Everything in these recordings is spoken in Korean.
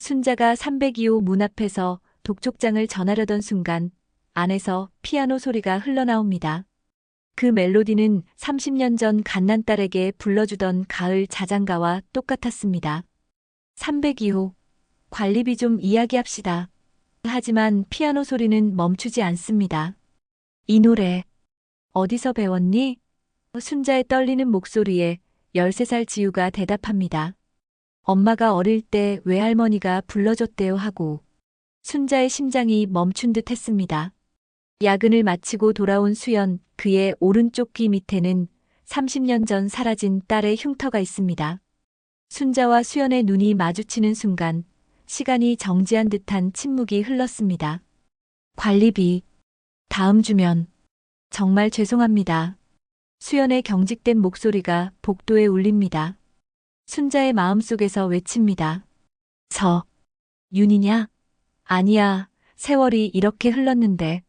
순자가 302호 문 앞에서 독촉장을 전하려던 순간 안에서 피아노 소리가 흘러나옵니다. 그 멜로디는 30년 전 갓난딸에게 불러주던 가을 자장가와 똑같았습니다. 302호, 관리비 좀 이야기합시다. 하지만 피아노 소리는 멈추지 않습니다. 이 노래, 어디서 배웠니? 순자의 떨리는 목소리에 13살 지우가 대답합니다. 엄마가 어릴 때 외할머니가 불러줬대요 하고 순자의 심장이 멈춘 듯 했습니다. 야근을 마치고 돌아온 수연, 그의 오른쪽 귀 밑에는 30년 전 사라진 딸의 흉터가 있습니다. 순자와 수연의 눈이 마주치는 순간 시간이 정지한 듯한 침묵이 흘렀습니다. 관리비, 다음 주면 정말 죄송합니다. 수연의 경직된 목소리가 복도에 울립니다. 순자의 마음속에서 외칩니다. 윤이냐? 아니야, 세월이 이렇게 흘렀는데.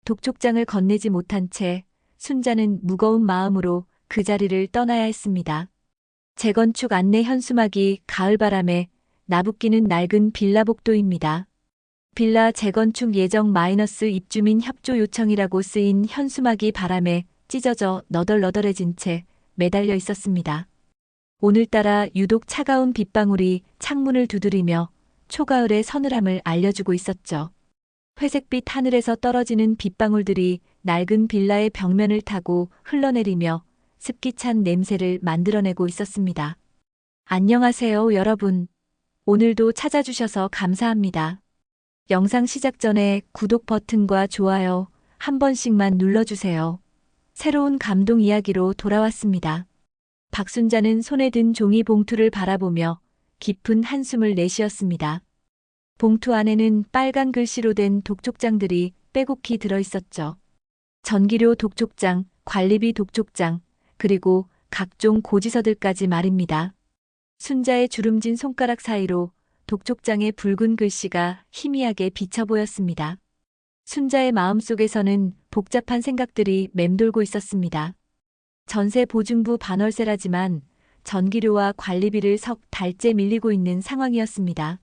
독촉장을 건네지 못한 채 순자는 무거운 마음으로 그 자리를 떠나야 했습니다. 재건축 안내 현수막이 가을바람에 나부끼는 낡은 빌라 복도입니다. 빌라 재건축 예정 마이너스 입주민 협조 요청이라고 쓰인 현수막이 바람에 찢어져 너덜너덜해진 채 매달려 있었습니다. 오늘따라 유독 차가운 빗방울이 창문을 두드리며 초가을의 서늘함을 알려주고 있었죠. 회색빛 하늘에서 떨어지는 빗방울들이 낡은 빌라의 벽면을 타고 흘러내리며 습기 찬 냄새를 만들어내고 있었습니다. 안녕하세요, 여러분. 오늘도 찾아주셔서 감사합니다. 영상 시작 전에 구독 버튼과 좋아요 한 번씩만 눌러주세요. 새로운 감동 이야기로 돌아왔습니다. 박순자는 손에 든 종이 봉투를 바라보며 깊은 한숨을 내쉬었습니다. 봉투 안에는 빨간 글씨로 된 독촉장들이 빼곡히 들어있었죠. 전기료 독촉장, 관리비 독촉장, 그리고 각종 고지서들까지 말입니다. 순자의 주름진 손가락 사이로 독촉장의 붉은 글씨가 희미하게 비쳐 보였습니다. 순자의 마음속에서는 복잡한 생각들이 맴돌고 있었습니다. 전세 보증부 반월세라지만 전기료와 관리비를 석 달째 밀리고 있는 상황이었습니다.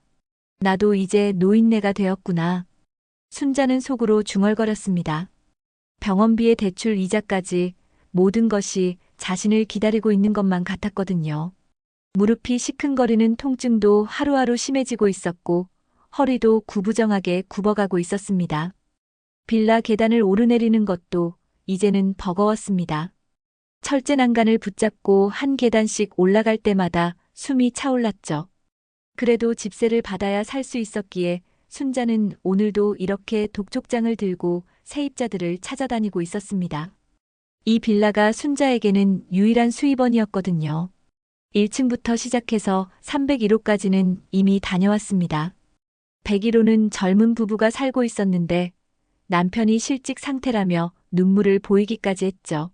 나도 이제 노인네가 되었구나. 순자는 속으로 중얼거렸습니다. 병원비의 대출 이자까지 모든 것이 자신을 기다리고 있는 것만 같았거든요. 무릎이 시큰거리는 통증도 하루하루 심해지고 있었고 허리도 구부정하게 굽어가고 있었습니다. 빌라 계단을 오르내리는 것도 이제는 버거웠습니다. 철제 난간을 붙잡고 한 계단씩 올라갈 때마다 숨이 차올랐죠. 그래도 집세를 받아야 살 수 있었기에 순자는 오늘도 이렇게 독촉장을 들고 세입자들을 찾아다니고 있었습니다. 이 빌라가 순자에게는 유일한 수입원이었거든요. 1층부터 시작해서 301호까지는 이미 다녀왔습니다. 101호는 젊은 부부가 살고 있었는데 남편이 실직 상태라며 눈물을 보이기까지 했죠.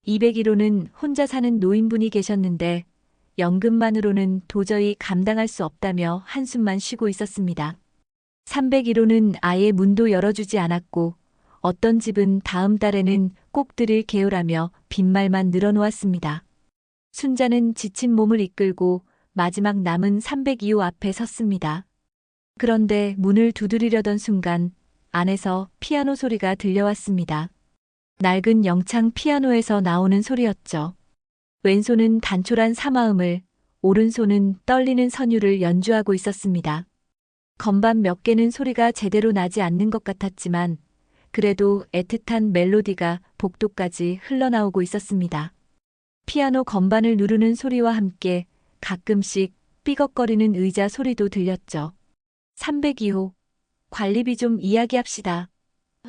201호는 혼자 사는 노인분이 계셨는데 연금만으로는 도저히 감당할 수 없다며 한숨만 쉬고 있었습니다. 301호는 아예 문도 열어주지 않았고 어떤 집은 다음 달에는 꼭 드릴 게오라며 빈말만 늘어놓았습니다. 순자는 지친 몸을 이끌고 마지막 남은 302호 앞에 섰습니다. 그런데 문을 두드리려던 순간 안에서 피아노 소리가 들려왔습니다. 낡은 영창 피아노에서 나오는 소리였죠. 왼손은 단촐한 사마음을, 오른손은 떨리는 선율을 연주하고 있었습니다. 건반 몇 개는 소리가 제대로 나지 않는 것 같았지만 그래도 애틋한 멜로디가 복도까지 흘러나오고 있었습니다. 피아노 건반을 누르는 소리와 함께 가끔씩 삐걱거리는 의자 소리도 들렸죠. 302호, 관리비 좀 이야기합시다.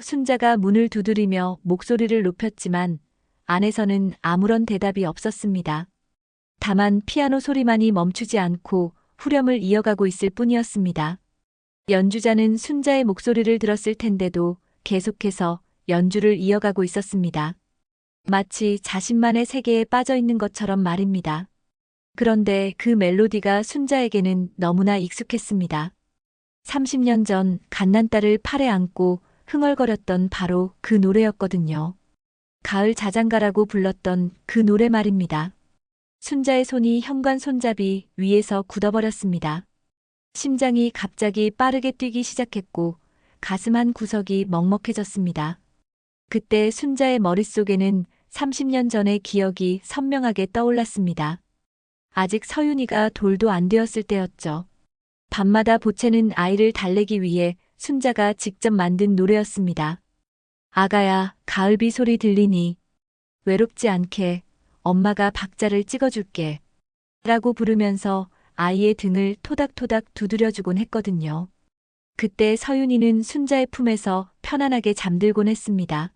순자가 문을 두드리며 목소리를 높였지만 안에서는 아무런 대답이 없었습니다. 다만 피아노 소리만이 멈추지 않고 후렴을 이어가고 있을 뿐이었습니다. 연주자는 순자의 목소리를 들었을 텐데도 계속해서 연주를 이어가고 있었습니다. 마치 자신만의 세계에 빠져 있는 것처럼 말입니다. 그런데 그 멜로디가 순자에게는 너무나 익숙했습니다. 30년 전 갓난딸을 팔에 안고 흥얼거렸던 바로 그 노래였거든요. 가을 자장가라고 불렀던 그 노래 말입니다. 순자의 손이 현관 손잡이 위에서 굳어버렸습니다. 심장이 갑자기 빠르게 뛰기 시작했고 가슴 한 구석이 먹먹해졌습니다. 그때 순자의 머릿속에는 30년 전의 기억이 선명하게 떠올랐습니다. 아직 서윤이가 돌도 안 되었을 때였죠. 밤마다 보채는 아이를 달래기 위해 순자가 직접 만든 노래였습니다. 아가야, 가을비 소리 들리니 외롭지 않게 엄마가 박자를 찍어줄게 라고 부르면서 아이의 등을 토닥토닥 두드려주곤 했거든요. 그때 서윤이는 순자의 품에서 편안하게 잠들곤 했습니다.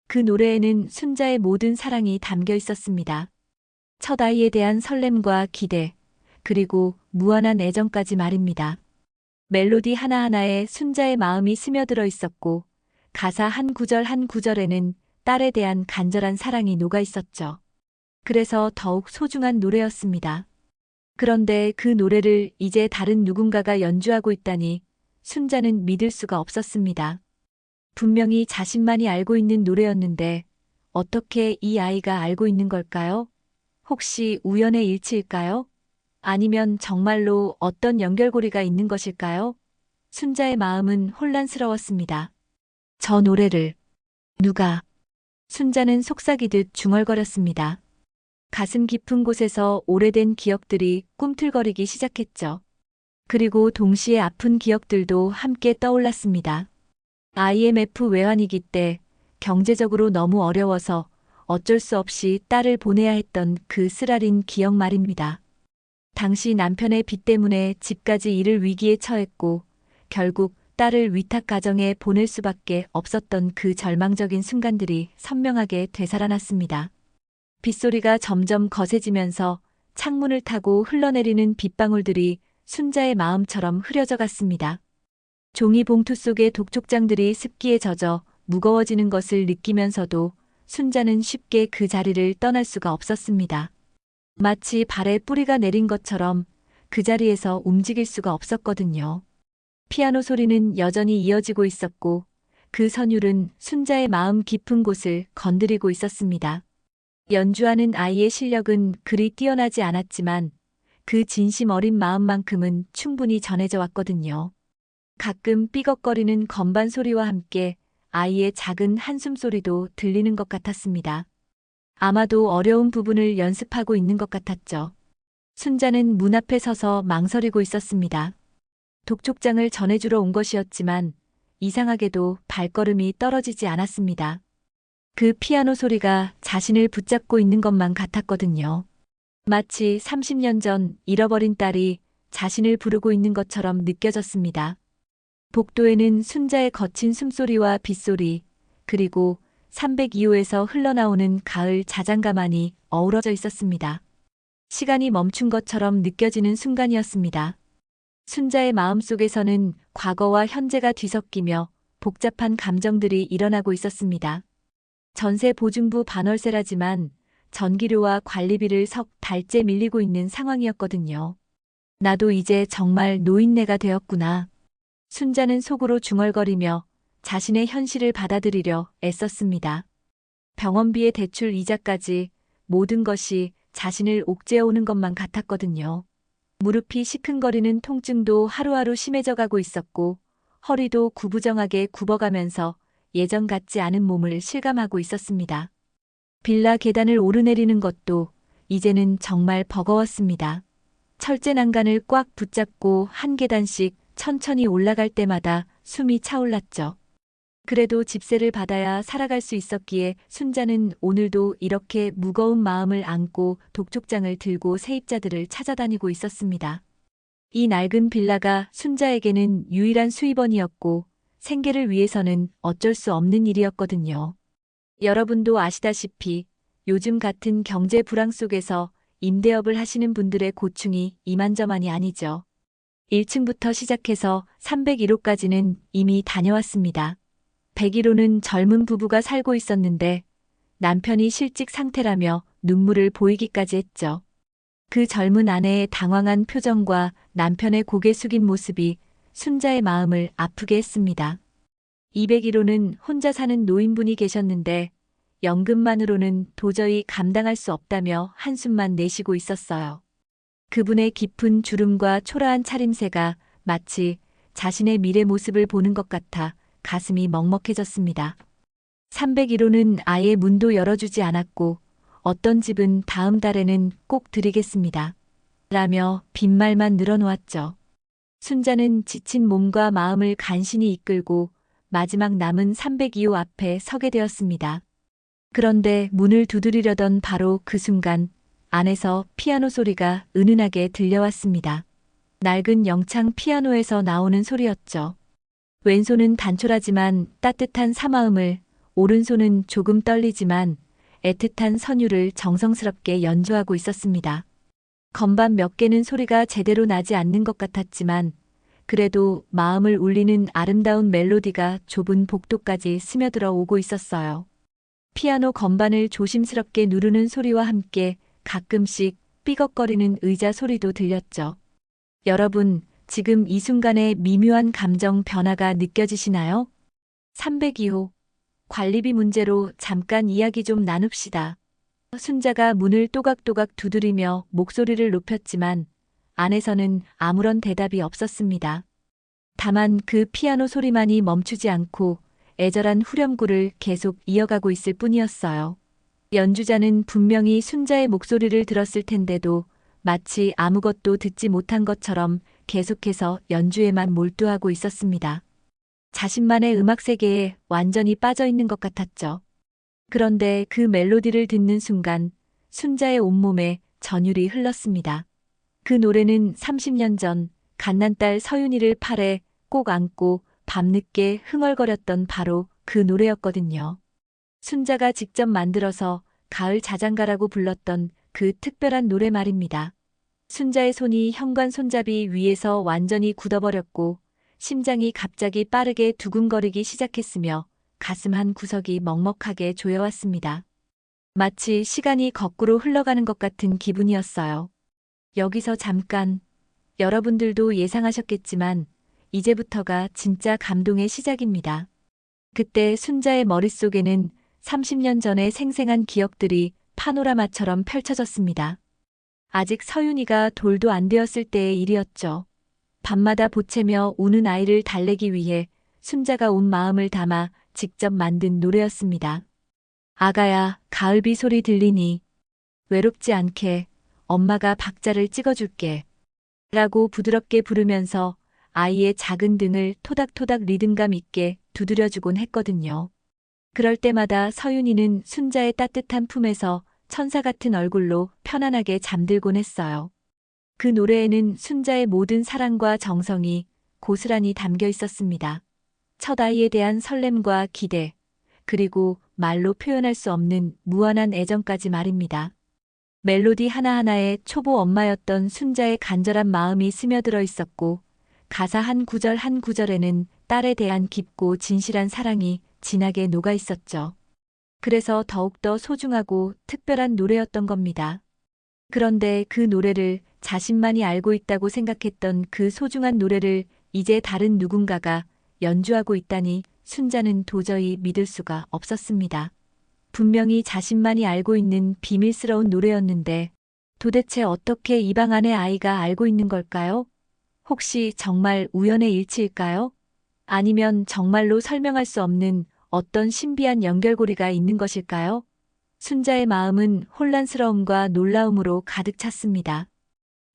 그 노래에는 순자의 모든 사랑이 담겨 있었습니다. 첫 아이에 대한 설렘과 기대, 그리고 무한한 애정까지 말입니다. 멜로디 하나하나에 순자의 마음이 스며들어 있었고, 가사 한 구절 한 구절에는 딸에 대한 간절한 사랑이 녹아 있었죠. 그래서 더욱 소중한 노래였습니다. 그런데 그 노래를 이제 다른 누군가가 연주하고 있다니 순자는 믿을 수가 없었습니다. 분명히 자신만이 알고 있는 노래였는데 어떻게 이 아이가 알고 있는 걸까요? 혹시 우연의 일치일까요? 아니면 정말로 어떤 연결고리가 있는 것일까요? 순자의 마음은 혼란스러웠습니다. 저 노래를 누가? 순자는 속삭이듯 중얼거렸습니다. 가슴 깊은 곳에서 오래된 기억들이 꿈틀거리기 시작했죠. 그리고 동시에 아픈 기억들도 함께 떠올랐습니다. IMF 외환위기 때 경제적으로 너무 어려워서 어쩔 수 없이 딸을 보내야 했던 그 쓰라린 기억 말입니다. 당시 남편의 빚 때문에 집까지 잃을 위기에 처했고 결국 딸을 위탁 가정에 보낼 수밖에 없었던 그 절망적인 순간들이 선명하게 되살아났습니다. 빗소리가 점점 거세지면서 창문을 타고 흘러내리는 빗방울들이 순자의 마음처럼 흐려져 갔습니다. 종이 봉투 속의 독촉장들이 습기에 젖어 무거워지는 것을 느끼면서도 순자는 쉽게 그 자리를 떠날 수가 없었습니다. 마치 발에 뿌리가 내린 것처럼 그 자리에서 움직일 수가 없었거든요. 피아노 소리는 여전히 이어지고 있었고 그 선율은 순자의 마음 깊은 곳을 건드리고 있었습니다. 연주하는 아이의 실력은 그리 뛰어나지 않았지만 그 진심 어린 마음만큼은 충분히 전해져 왔거든요. 가끔 삐걱거리는 건반 소리와 함께 아이의 작은 한숨 소리도 들리는 것 같았습니다. 아마도 어려운 부분을 연습하고 있는 것 같았죠. 순자는 문 앞에 서서 망설이고 있었습니다. 독촉장을 전해주러 온 것이었지만 이상하게도 발걸음이 떨어지지 않았습니다. 그 피아노 소리가 자신을 붙잡고 있는 것만 같았거든요. 마치 30년 전 잃어버린 딸이 자신을 부르고 있는 것처럼 느껴졌습니다. 복도에는 순자의 거친 숨소리와 빗소리, 그리고 302호에서 흘러나오는 가을 자장가만이 어우러져 있었습니다. 시간이 멈춘 것처럼 느껴지는 순간이었습니다. 순자의 마음속에서는 과거와 현재가 뒤섞이며 복잡한 감정들이 일어나고 있었습니다. 전세 보증부 반월세라지만 전기료와 관리비를 석 달째 밀리고 있는 상황이었거든요. 나도 이제 정말 노인네가 되었구나. 순자는 속으로 중얼거리며 자신의 현실을 받아들이려 애썼습니다. 병원비의 대출 이자까지 모든 것이 자신을 옥죄어오는 것만 같았거든요. 무릎이 시큰거리는 통증도 하루하루 심해져 가고 있었고 허리도 구부정하게 굽어가면서 예전 같지 않은 몸을 실감하고 있었습니다. 빌라 계단을 오르내리는 것도 이제는 정말 버거웠습니다. 철제 난간을 꽉 붙잡고 한 계단씩 천천히 올라갈 때마다 숨이 차올랐죠. 그래도 집세를 받아야 살아갈 수 있었기에 순자는 오늘도 이렇게 무거운 마음을 안고 독촉장을 들고 세입자들을 찾아다니고 있었습니다. 이 낡은 빌라가 순자에게는 유일한 수입원이었고 생계를 위해서는 어쩔 수 없는 일이었거든요. 여러분도 아시다시피 요즘 같은 경제 불황 속에서 임대업을 하시는 분들의 고충이 이만저만이 아니죠. 1층부터 시작해서 301호까지는 이미 다녀왔습니다. 101호는 젊은 부부가 살고 있었는데 남편이 실직 상태라며 눈물을 보이기까지 했죠. 그 젊은 아내의 당황한 표정과 남편의 고개 숙인 모습이 순자의 마음을 아프게 했습니다. 201호는 혼자 사는 노인분이 계셨는데 연금만으로는 도저히 감당할 수 없다며 한숨만 내쉬고 있었어요. 그분의 깊은 주름과 초라한 차림새가 마치 자신의 미래 모습을 보는 것 같아 가슴이 먹먹해졌습니다. 301호는 아예 문도 열어주지 않았고 어떤 집은 다음 달에는 꼭 드리겠습니다. 라며 빈말만 늘어놓았죠. 순자는 지친 몸과 마음을 간신히 이끌고 마지막 남은 302호 앞에 서게 되었습니다. 그런데 문을 두드리려던 바로 그 순간 안에서 피아노 소리가 은은하게 들려왔습니다. 낡은 영창 피아노에서 나오는 소리였죠. 왼손은 단촐하지만 따뜻한 사마음을, 오른손은 조금 떨리지만 애틋한 선율을 정성스럽게 연주하고 있었습니다. 건반 몇 개는 소리가 제대로 나지 않는 것 같았지만 그래도 마음을 울리는 아름다운 멜로디가 좁은 복도까지 스며들어 오고 있었어요. 피아노 건반을 조심스럽게 누르는 소리와 함께 가끔씩 삐걱거리는 의자 소리도 들렸죠. 여러분, 지금 이 순간의 미묘한 감정 변화가 느껴지시나요? 302호. 관리비 문제로 잠깐 이야기 좀 나눕시다. 순자가 문을 또각또각 두드리며 목소리를 높였지만 안에서는 아무런 대답이 없었습니다. 다만 그 피아노 소리만이 멈추지 않고 애절한 후렴구를 계속 이어가고 있을 뿐이었어요. 연주자는 분명히 순자의 목소리를 들었을 텐데도 마치 아무것도 듣지 못한 것처럼 계속해서 연주에만 몰두하고 있었습니다. 자신만의 음악 세계에 완전히 빠져 있는 것 같았죠. 그런데 그 멜로디를 듣는 순간 순자의 온몸에 전율이 흘렀습니다. 그 노래는 30년 전 갓난딸 서윤이를 팔에 꼭 안고 밤늦게 흥얼거렸던 바로 그 노래였거든요. 순자가 직접 만들어서 가을 자장가라고 불렀던 그 특별한 노래 말입니다. 순자의 손이 현관 손잡이 위에서 완전히 굳어버렸고 심장이 갑자기 빠르게 두근거리기 시작했으며 가슴 한 구석이 먹먹하게 조여왔습니다. 마치 시간이 거꾸로 흘러가는 것 같은 기분이었어요. 여기서 잠깐, 여러분들도 예상하셨겠지만 이제부터가 진짜 감동의 시작입니다. 그때 순자의 머릿속에는 30년 전의 생생한 기억들이 파노라마처럼 펼쳐졌습니다. 아직 서윤이가 돌도 안 되었을 때의 일이었죠. 밤마다 보채며 우는 아이를 달래기 위해 순자가 온 마음을 담아 직접 만든 노래였습니다. 아가야, 가을비 소리 들리니 외롭지 않게 엄마가 박자를 찍어줄게 라고 부드럽게 부르면서 아이의 작은 등을 토닥토닥 리듬감 있게 두드려주곤 했거든요. 그럴 때마다 서윤이는 순자의 따뜻한 품에서 천사 같은 얼굴로 편안하게 잠들곤 했어요. 그 노래에는 순자의 모든 사랑과 정성이 고스란히 담겨 있었습니다. 첫 아이에 대한 설렘과 기대, 그리고 말로 표현할 수 없는 무한한 애정까지 말입니다. 멜로디 하나하나에 초보 엄마였던 순자의 간절한 마음이 스며들어 있었고 가사 한 구절 한 구절에는 딸에 대한 깊고 진실한 사랑이 진하게 녹아 있었죠. 그래서 더욱더 소중하고 특별한 노래였던 겁니다. 그런데 그 노래를 자신만이 알고 있다고 생각했던 그 소중한 노래를 이제 다른 누군가가 연주하고 있다니 순자는 도저히 믿을 수가 없었습니다. 분명히 자신만이 알고 있는 비밀스러운 노래였는데 도대체 어떻게 이 방 안의 아이가 알고 있는 걸까요? 혹시 정말 우연의 일치일까요? 아니면 정말로 설명할 수 없는 어떤 신비한 연결고리가 있는 것일까요? 순자의 마음은 혼란스러움과 놀라움으로 가득 찼습니다.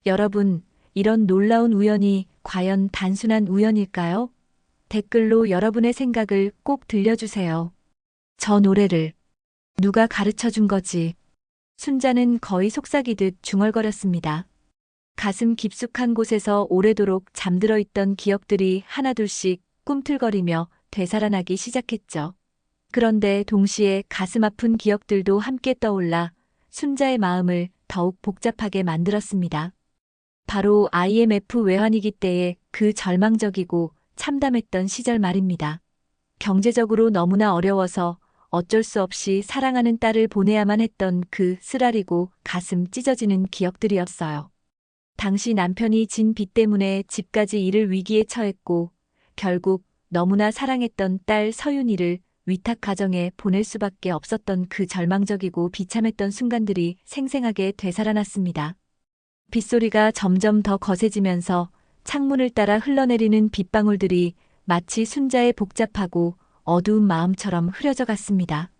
여러분, 이런 놀라운 우연이 과연 단순한 우연일까요? 댓글로 여러분의 생각을 꼭 들려주세요. 저 노래를 누가 가르쳐 준 거지? 순자는 거의 속삭이듯 중얼거렸습니다. 가슴 깊숙한 곳에서 오래도록 잠들어 있던 기억들이 하나둘씩 꿈틀거리며 되살아나기 시작했죠. 그런데 동시에 가슴 아픈 기억들도 함께 떠올라 순자의 마음을 더욱 복잡하게 만들었습니다. 바로 IMF 외환위기 때의 그 절망적이고 참담했던 시절 말입니다. 경제적으로 너무나 어려워서 어쩔 수 없이 사랑하는 딸을 보내야만 했던 그 쓰라리고 가슴 찢어지는 기억들이었어요. 당시 남편이 진 빚 때문에 집까지 잃을 위기에 처했고 결국 너무나 사랑했던 딸 서윤이를 위탁 가정에 보낼 수밖에 없었던 그 절망적이고 비참했던 순간들이 생생하게 되살아났습니다. 빗소리가 점점 더 거세지면서 창문을 따라 흘러내리는 빗방울들이 마치 순자의 복잡하고 어두운 마음처럼 흐려져 갔습니다.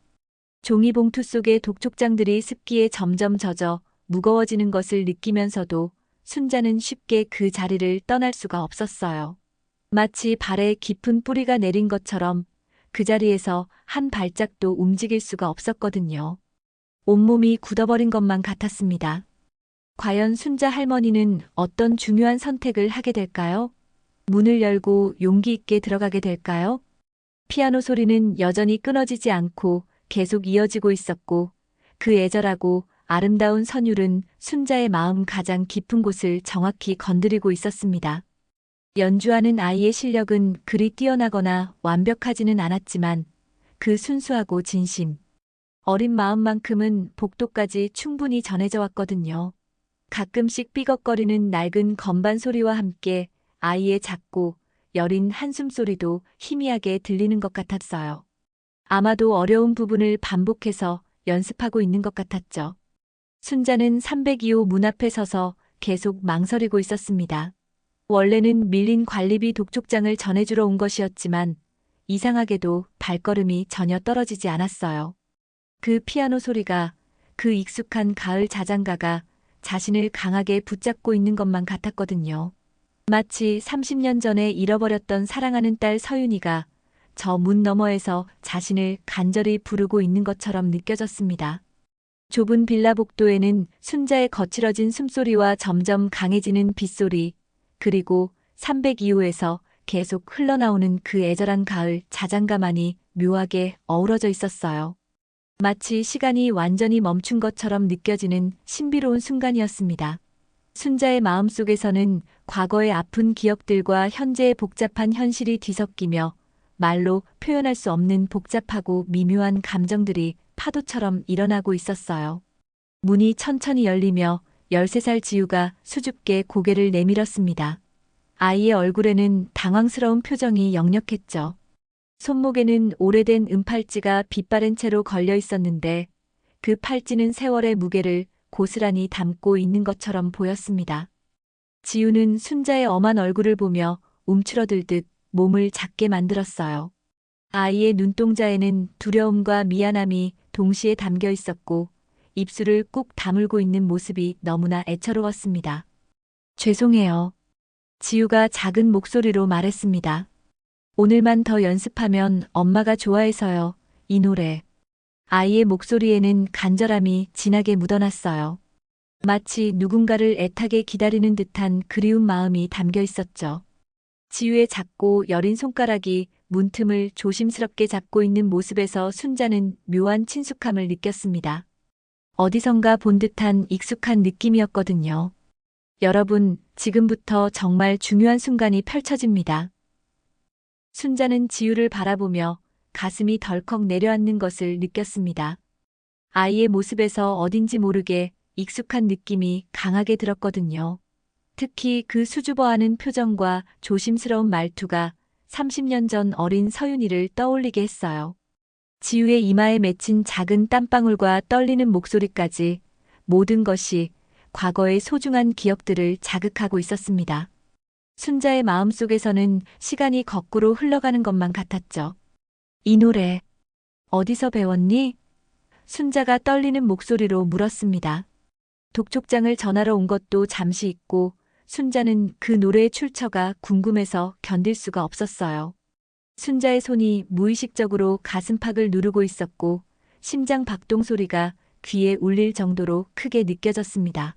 종이봉투 속의 독촉장들이 습기에 점점 젖어 무거워지는 것을 느끼면서도 순자는 쉽게 그 자리를 떠날 수가 없었어요. 마치 발에 깊은 뿌리가 내린 것처럼 그 자리에서 한 발짝도 움직일 수가 없었거든요. 온몸이 굳어버린 것만 같았습니다. 과연 순자 할머니는 어떤 중요한 선택을 하게 될까요? 문을 열고 용기 있게 들어가게 될까요? 피아노 소리는 여전히 끊어지지 않고 계속 이어지고 있었고 그 애절하고 아름다운 선율은 순자의 마음 가장 깊은 곳을 정확히 건드리고 있었습니다. 연주하는 아이의 실력은 그리 뛰어나거나 완벽하지는 않았지만 그 순수하고 진심, 어린 마음만큼은 복도까지 충분히 전해져 왔거든요. 가끔씩 삐걱거리는 낡은 건반 소리와 함께 아이의 작고 여린 한숨 소리도 희미하게 들리는 것 같았어요. 아마도 어려운 부분을 반복해서 연습하고 있는 것 같았죠. 순자는 302호 문 앞에 서서 계속 망설이고 있었습니다. 원래는 밀린 관리비 독촉장을 전해주러 온 것이었지만 이상하게도 발걸음이 전혀 떨어지지 않았어요. 그 피아노 소리가, 그 익숙한 가을 자장가가 자신을 강하게 붙잡고 있는 것만 같았거든요. 마치 30년 전에 잃어버렸던 사랑하는 딸 서윤이가 저 문 너머에서 자신을 간절히 부르고 있는 것처럼 느껴졌습니다. 좁은 빌라 복도에는 순자의 거칠어진 숨소리와 점점 강해지는 빗소리, 그리고 302호에서 계속 흘러나오는 그 애절한 가을 자장가만이 묘하게 어우러져 있었어요. 마치 시간이 완전히 멈춘 것처럼 느껴지는 신비로운 순간이었습니다. 순자의 마음속에서는 과거의 아픈 기억들과 현재의 복잡한 현실이 뒤섞이며 말로 표현할 수 없는 복잡하고 미묘한 감정들이 파도처럼 일어나고 있었어요. 문이 천천히 열리며 13살 지우가 수줍게 고개를 내밀었습니다. 아이의 얼굴에는 당황스러운 표정이 역력했죠. 손목에는 오래된 은팔찌가 빛바랜 채로 걸려 있었는데 그 팔찌는 세월의 무게를 고스란히 담고 있는 것처럼 보였습니다. 지우는 순자의 엄한 얼굴을 보며 움츠러들듯 몸을 작게 만들었어요. 아이의 눈동자에는 두려움과 미안함이 동시에 담겨 있었고 입술을 꾹 다물고 있는 모습이 너무나 애처로웠습니다. 죄송해요. 지우가 작은 목소리로 말했습니다. 오늘만 더 연습하면 엄마가 좋아해서요. 이 노래. 아이의 목소리에는 간절함이 진하게 묻어났어요. 마치 누군가를 애타게 기다리는 듯한 그리운 마음이 담겨 있었죠. 지우의 작고 여린 손가락이 문틈을 조심스럽게 잡고 있는 모습에서 순자는 묘한 친숙함을 느꼈습니다. 어디선가 본 듯한 익숙한 느낌이었거든요. 여러분, 지금부터 정말 중요한 순간이 펼쳐집니다. 순자는 지우를 바라보며 가슴이 덜컥 내려앉는 것을 느꼈습니다. 아이의 모습에서 어딘지 모르게 익숙한 느낌이 강하게 들었거든요. 특히 그 수줍어하는 표정과 조심스러운 말투가 30년 전 어린 서윤이를 떠올리게 했어요. 지우의 이마에 맺힌 작은 땀방울과 떨리는 목소리까지 모든 것이 과거의 소중한 기억들을 자극하고 있었습니다. 순자의 마음속에서는 시간이 거꾸로 흘러가는 것만 같았죠. 이 노래, 어디서 배웠니? 순자가 떨리는 목소리로 물었습니다. 독촉장을 전하러 온 것도 잠시 잊고 순자는 그 노래의 출처가 궁금해서 견딜 수가 없었어요. 순자의 손이 무의식적으로 가슴팍을 누르고 있었고 심장 박동 소리가 귀에 울릴 정도로 크게 느껴졌습니다.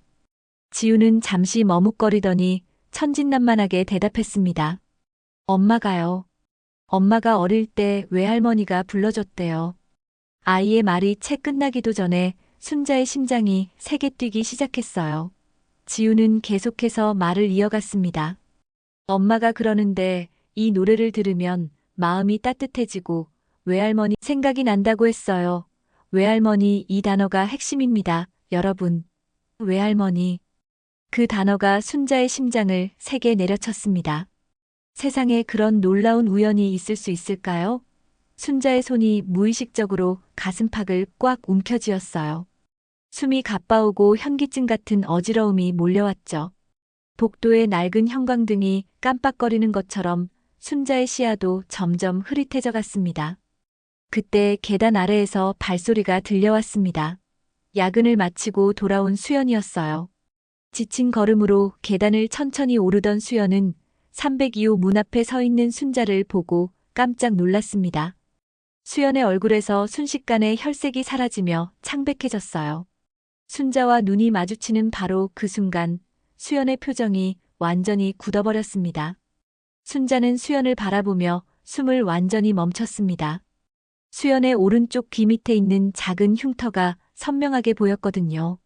지우는 잠시 머뭇거리더니 천진난만하게 대답했습니다. 엄마가요. 엄마가 어릴 때 외할머니가 불러줬대요. 아이의 말이 채 끝나기도 전에 순자의 심장이 세게 뛰기 시작했어요. 지우는 계속해서 말을 이어갔습니다. 엄마가 그러는데 이 노래를 들으면 마음이 따뜻해지고 외할머니 생각이 난다고 했어요. 외할머니 이 단어가 핵심입니다. 여러분. 외할머니. 그 단어가 순자의 심장을 세게 내려쳤습니다. 세상에 그런 놀라운 우연이 있을 수 있을까요? 순자의 손이 무의식적으로 가슴팍을 꽉 움켜쥐었어요. 숨이 가빠오고 현기증 같은 어지러움이 몰려왔죠. 복도의 낡은 형광등이 깜빡거리는 것처럼 순자의 시야도 점점 흐릿해져 갔습니다. 그때 계단 아래에서 발소리가 들려왔습니다. 야근을 마치고 돌아온 수연이었어요. 지친 걸음으로 계단을 천천히 오르던 수연은 302호 문 앞에 서 있는 순자를 보고 깜짝 놀랐습니다. 수연의 얼굴에서 순식간에 혈색이 사라지며 창백해졌어요. 순자와 눈이 마주치는 바로 그 순간 수연의 표정이 완전히 굳어버렸습니다. 순자는 수연을 바라보며 숨을 완전히 멈췄습니다. 수연의 오른쪽 귀 밑에 있는 작은 흉터가 선명하게 보였거든요.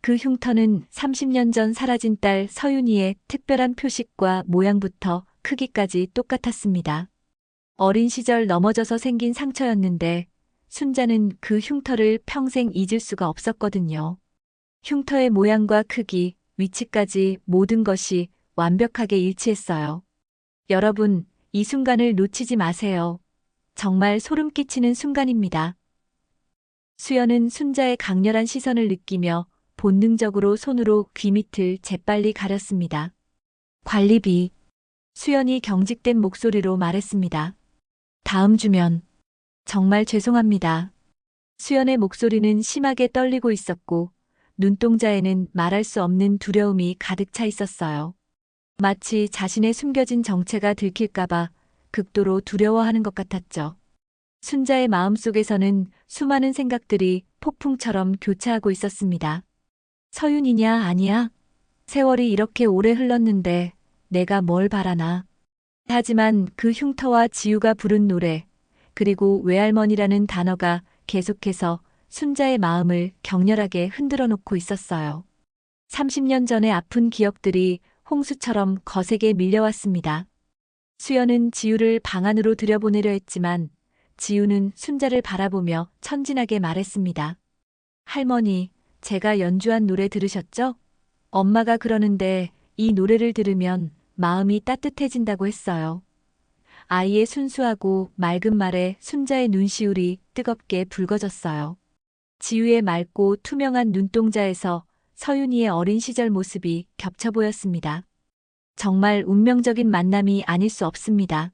그 흉터는 30년 전 사라진 딸 서윤이의 특별한 표식과 모양부터 크기까지 똑같았습니다. 어린 시절 넘어져서 생긴 상처였는데 순자는 그 흉터를 평생 잊을 수가 없었거든요. 흉터의 모양과 크기, 위치까지 모든 것이 완벽하게 일치했어요. 여러분, 이 순간을 놓치지 마세요. 정말 소름 끼치는 순간입니다. 수연은 순자의 강렬한 시선을 느끼며 본능적으로 손으로 귀 밑을 재빨리 가렸습니다. 관리비. 수연이 경직된 목소리로 말했습니다. 다음 주면. 정말 죄송합니다. 수연의 목소리는 심하게 떨리고 있었고 눈동자에는 말할 수 없는 두려움이 가득 차 있었어요. 마치 자신의 숨겨진 정체가 들킬까봐 극도로 두려워하는 것 같았죠. 순자의 마음속에서는 수많은 생각들이 폭풍처럼 교차하고 있었습니다. 서윤이냐 아니야? 세월이 이렇게 오래 흘렀는데 내가 뭘 바라나. 하지만 그 흉터와 지우가 부른 노래, 그리고 외할머니라는 단어가 계속해서 순자의 마음을 격렬하게 흔들어 놓고 있었어요. 30년 전의 아픈 기억들이 홍수처럼 거세게 밀려왔습니다. 수연은 지우를 방 안으로 들여보내려 했지만 지우는 순자를 바라보며 천진하게 말했습니다. 할머니, 제가 연주한 노래 들으셨죠? 엄마가 그러는데 이 노래를 들으면 마음이 따뜻해진다고 했어요. 아이의 순수하고 맑은 말에 순자의 눈시울이 뜨겁게 붉어졌어요. 지우의 맑고 투명한 눈동자에서 서윤이의 어린 시절 모습이 겹쳐 보였습니다. 정말 운명적인 만남이 아닐 수 없습니다.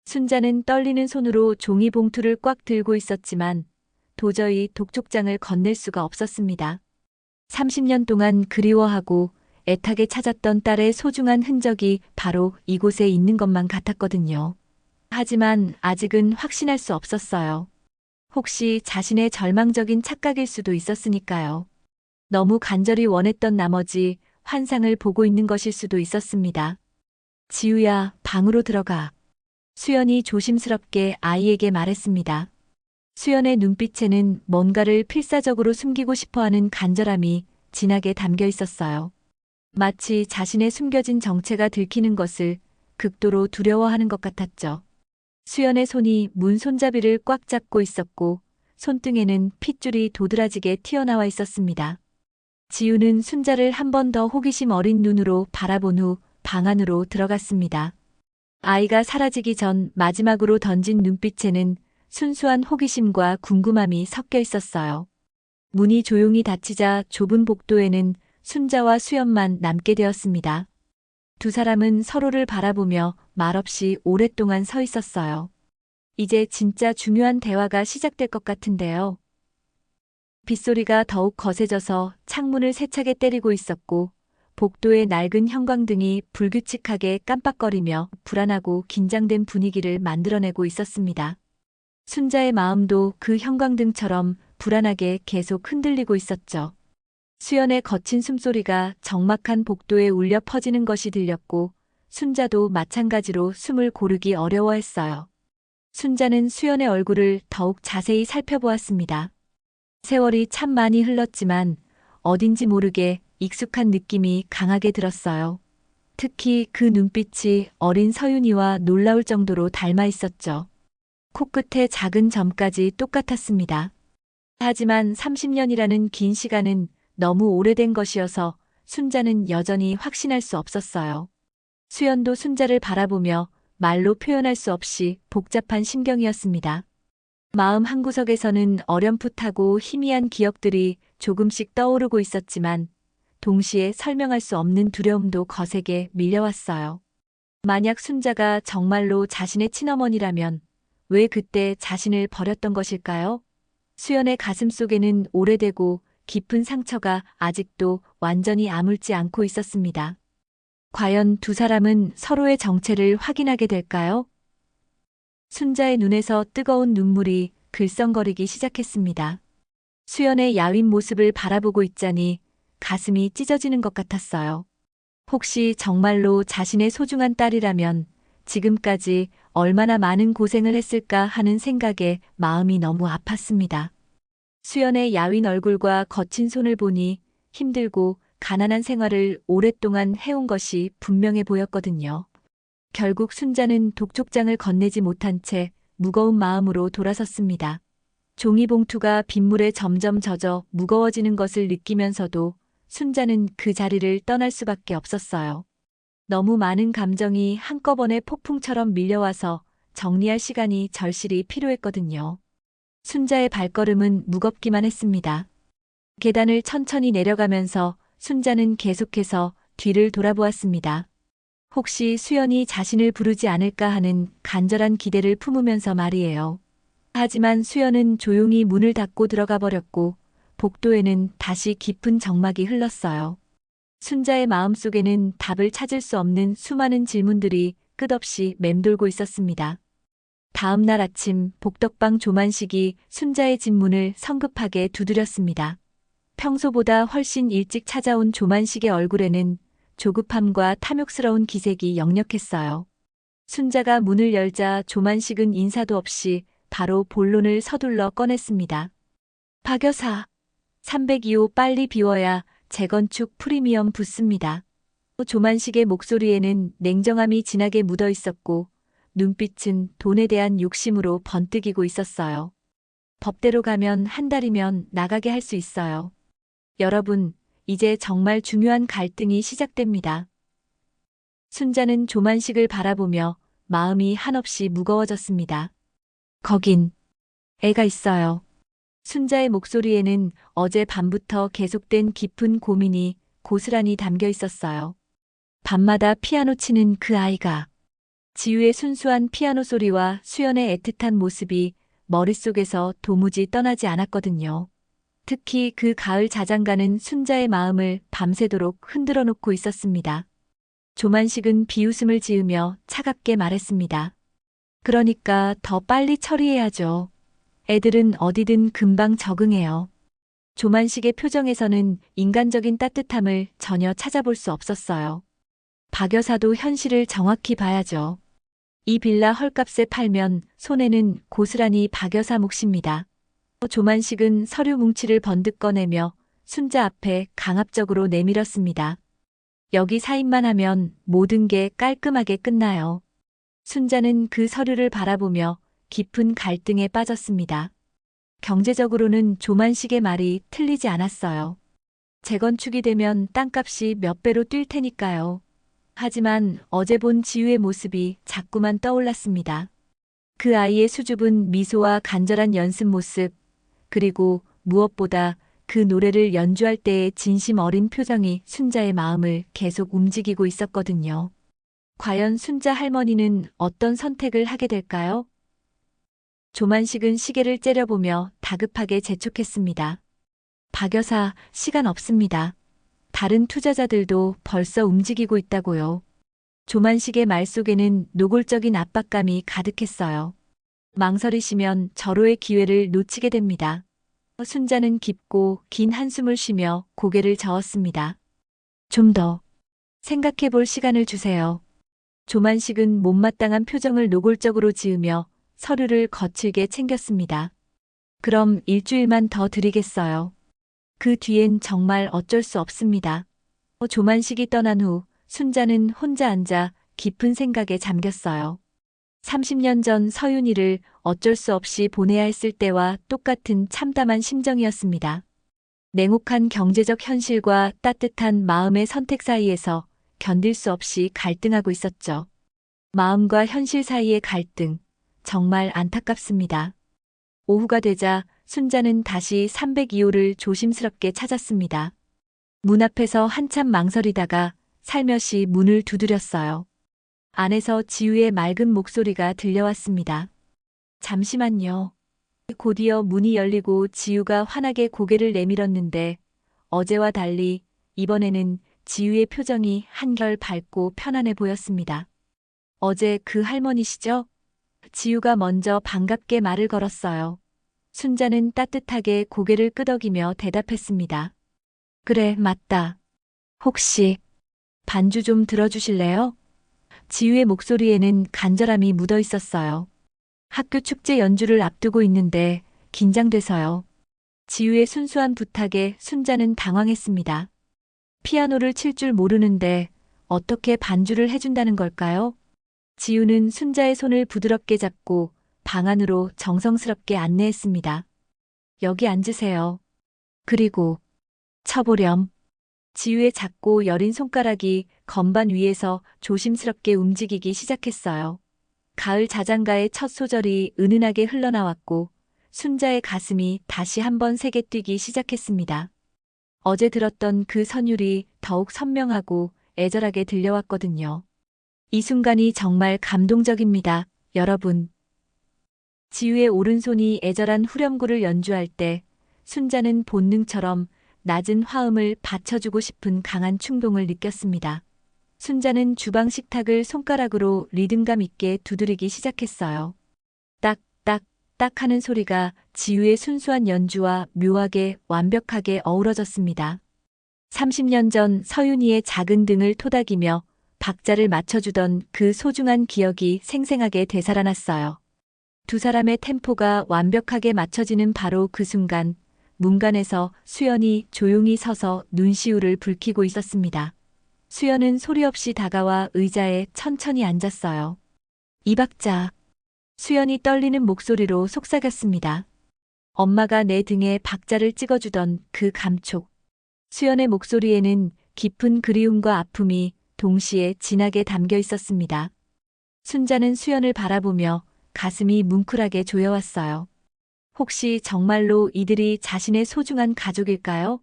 순자는 떨리는 손으로 종이 봉투를 꽉 들고 있었지만 도저히 독촉장을 건넬 수가 없었습니다. 30년 동안 그리워하고 애타게 찾았던 딸의 소중한 흔적이 바로 이곳에 있는 것만 같았거든요. 하지만 아직은 확신할 수 없었어요. 혹시 자신의 절망적인 착각일 수도 있었으니까요. 너무 간절히 원했던 나머지 환상을 보고 있는 것일 수도 있었습니다. 지우야, 방으로 들어가. 수연이 조심스럽게 아이에게 말했습니다. 수연의 눈빛에는 뭔가를 필사적으로 숨기고 싶어하는 간절함이 진하게 담겨 있었어요. 마치 자신의 숨겨진 정체가 들키는 것을 극도로 두려워하는 것 같았죠. 수연의 손이 문 손잡이를 꽉 잡고 있었고 손등에는 핏줄이 도드라지게 튀어나와 있었습니다. 지우는 순자를 한 번 더 호기심 어린 눈으로 바라본 후 방 안으로 들어갔습니다. 아이가 사라지기 전 마지막으로 던진 눈빛에는 순수한 호기심과 궁금함이 섞여 있었어요. 문이 조용히 닫히자 좁은 복도에는 순자와 수연만 남게 되었습니다. 두 사람은 서로를 바라보며 말없이 오랫동안 서 있었어요. 이제 진짜 중요한 대화가 시작될 것 같은데요. 빗소리가 더욱 거세져서 창문을 세차게 때리고 있었고 복도의 낡은 형광등이 불규칙하게 깜빡거리며 불안하고 긴장된 분위기를 만들어내고 있었습니다. 순자의 마음도 그 형광등처럼 불안하게 계속 흔들리고 있었죠. 수연의 거친 숨소리가 적막한 복도에 울려 퍼지는 것이 들렸고 순자도 마찬가지로 숨을 고르기 어려워했어요. 순자는 수연의 얼굴을 더욱 자세히 살펴보았습니다. 세월이 참 많이 흘렀지만 어딘지 모르게 익숙한 느낌이 강하게 들었어요. 특히 그 눈빛이 어린 서윤이와 놀라울 정도로 닮아 있었죠. 코끝의 작은 점까지 똑같았습니다. 하지만 30년이라는 긴 시간은 너무 오래된 것이어서 순자는 여전히 확신할 수 없었어요. 수연도 순자를 바라보며 말로 표현할 수 없이 복잡한 심경이었습니다. 마음 한구석에서는 어렴풋하고 희미한 기억들이 조금씩 떠오르고 있었지만 동시에 설명할 수 없는 두려움도 거세게 밀려왔어요. 만약 순자가 정말로 자신의 친어머니라면 왜 그때 자신을 버렸던 것일까요? 수연의 가슴 속에는 오래되고 깊은 상처가 아직도 완전히 아물지 않고 있었습니다. 과연 두 사람은 서로의 정체를 확인하게 될까요? 순자의 눈에서 뜨거운 눈물이 글썽거리기 시작했습니다. 수연의 야윈 모습을 바라보고 있자니 가슴이 찢어지는 것 같았어요. 혹시 정말로 자신의 소중한 딸이라면 지금까지 얼마나 많은 고생을 했을까 하는 생각에 마음이 너무 아팠습니다. 수연의 야윈 얼굴과 거친 손을 보니 힘들고 가난한 생활을 오랫동안 해온 것이 분명해 보였거든요. 결국 순자는 독촉장을 건네지 못한 채 무거운 마음으로 돌아섰습니다. 종이봉투가 빗물에 점점 젖어 무거워지는 것을 느끼면서도 순자는 그 자리를 떠날 수밖에 없었어요. 너무 많은 감정이 한꺼번에 폭풍처럼 밀려와서 정리할 시간이 절실히 필요했거든요. 순자의 발걸음은 무겁기만 했습니다. 계단을 천천히 내려가면서 순자는 계속해서 뒤를 돌아보았습니다. 혹시 수연이 자신을 부르지 않을까 하는 간절한 기대를 품으면서 말이에요. 하지만 수연은 조용히 문을 닫고 들어가 버렸고 복도에는 다시 깊은 정막이 흘렀어요. 순자의 마음속에는 답을 찾을 수 없는 수많은 질문들이 끝없이 맴돌고 있었습니다. 다음 날 아침 복덕방 조만식이 순자의 집 문을 성급하게 두드렸습니다. 평소보다 훨씬 일찍 찾아온 조만식의 얼굴에는 조급함과 탐욕스러운 기색이 역력했어요. 순자가 문을 열자 조만식은 인사도 없이 바로 본론을 서둘러 꺼냈습니다. 박 여사, 302호 빨리 비워야 재건축 프리미엄 붙습니다. 조만식의 목소리에는 냉정함이 진하게 묻어 있었고 눈빛은 돈에 대한 욕심으로 번뜩이고 있었어요. 법대로 가면 한 달이면 나가게 할 수 있어요. 여러분, 이제 정말 중요한 갈등이 시작됩니다. 순자는 조만식을 바라보며 마음이 한없이 무거워졌습니다. 거긴 애가 있어요. 순자의 목소리에는 어제 밤부터 계속된 깊은 고민이 고스란히 담겨 있었어요. 밤마다 피아노 치는 그 아이가. 지우의 순수한 피아노 소리와 수연의 애틋한 모습이 머릿속에서 도무지 떠나지 않았거든요. 특히 그 가을 자장가는 순자의 마음을 밤새도록 흔들어 놓고 있었습니다. 조만식은 비웃음을 지으며 차갑게 말했습니다. 그러니까 더 빨리 처리해야죠. 애들은 어디든 금방 적응해요. 조만식의 표정에서는 인간적인 따뜻함을 전혀 찾아볼 수 없었어요. 박 여사도 현실을 정확히 봐야죠. 이 빌라 헐값에 팔면 손해는 고스란히 박 여사 몫입니다. 조만식은 서류 뭉치를 번뜩 꺼내며 순자 앞에 강압적으로 내밀었습니다. 여기 사인만 하면 모든 게 깔끔하게 끝나요. 순자는 그 서류를 바라보며 깊은 갈등에 빠졌습니다. 경제적으로는 조만식의 말이 틀리지 않았어요. 재건축이 되면 땅값이 몇 배로 뛸 테니까요. 하지만 어제 본 지우의 모습이 자꾸만 떠올랐습니다. 그 아이의 수줍은 미소와 간절한 연습 모습, 그리고 무엇보다 그 노래를 연주할 때의 진심 어린 표정이 순자의 마음을 계속 움직이고 있었거든요. 과연 순자 할머니는 어떤 선택을 하게 될까요? 조만식은 시계를 째려보며 다급하게 재촉했습니다. 박 여사, 시간 없습니다. 다른 투자자들도 벌써 움직이고 있다고요. 조만식의 말 속에는 노골적인 압박감이 가득했어요. 망설이시면 절호의 기회를 놓치게 됩니다. 순자는 깊고 긴 한숨을 쉬며 고개를 저었습니다. 좀 더 생각해 볼 시간을 주세요. 조만식은 못마땅한 표정을 노골적으로 지으며 서류를 거칠게 챙겼습니다. 그럼 일주일만 더 드리겠어요. 그 뒤엔 정말 어쩔 수 없습니다. 조만식이 떠난 후 순자는 혼자 앉아 깊은 생각에 잠겼어요. 30년 전 서윤이를 어쩔 수 없이 보내야 했을 때와 똑같은 참담한 심정이었습니다. 냉혹한 경제적 현실과 따뜻한 마음의 선택 사이에서 견딜 수 없이 갈등하고 있었죠. 마음과 현실 사이의 갈등, 정말 안타깝습니다. 오후가 되자 순자는 다시 302호를 조심스럽게 찾았습니다. 문 앞에서 한참 망설이다가 살며시 문을 두드렸어요. 안에서 지우의 맑은 목소리가 들려왔습니다. 잠시만요. 곧이어 문이 열리고 지우가 환하게 고개를 내밀었는데 어제와 달리 이번에는 지우의 표정이 한결 밝고 편안해 보였습니다. 어제 그 할머니시죠? 지우가 먼저 반갑게 말을 걸었어요. 순자는 따뜻하게 고개를 끄덕이며 대답했습니다. 그래, 맞다. 혹시 반주 좀 들어주실래요? 지우의 목소리에는 간절함이 묻어 있었어요. 학교 축제 연주를 앞두고 있는데 긴장돼서요. 지우의 순수한 부탁에 순자는 당황했습니다. 피아노를 칠 줄 모르는데 어떻게 반주를 해준다는 걸까요? 지우는 순자의 손을 부드럽게 잡고 방 안으로 정성스럽게 안내했습니다. 여기 앉으세요. 그리고 쳐보렴. 지우의 작고 여린 손가락이 건반 위에서 조심스럽게 움직이기 시작했어요. 가을 자장가의 첫 소절이 은은하게 흘러나왔고 순자의 가슴이 다시 한번 세게 뛰기 시작했습니다. 어제 들었던 그 선율이 더욱 선명하고 애절하게 들려왔거든요. 이 순간이 정말 감동적입니다, 여러분. 지우의 오른손이 애절한 후렴구를 연주할 때 순자는 본능처럼 낮은 화음을 받쳐주고 싶은 강한 충동을 느꼈습니다. 순자는 주방 식탁을 손가락으로 리듬감 있게 두드리기 시작했어요. 딱, 딱, 딱 하는 소리가 지우의 순수한 연주와 묘하게 완벽하게 어우러졌습니다. 30년 전 서윤이의 작은 등을 토닥이며 박자를 맞춰주던 그 소중한 기억이 생생하게 되살아났어요. 두 사람의 템포가 완벽하게 맞춰지는 바로 그 순간, 문간에서 수연이 조용히 서서 눈시울을 붉히고 있었습니다. 수연은 소리 없이 다가와 의자에 천천히 앉았어요. 이 박자. 수연이 떨리는 목소리로 속삭였습니다. 엄마가 내 등에 박자를 찍어주던 그 감촉. 수연의 목소리에는 깊은 그리움과 아픔이 동시에 진하게 담겨 있었습니다. 순자는 수연을 바라보며 가슴이 뭉클하게 조여왔어요. 혹시 정말로 이들이 자신의 소중한 가족일까요?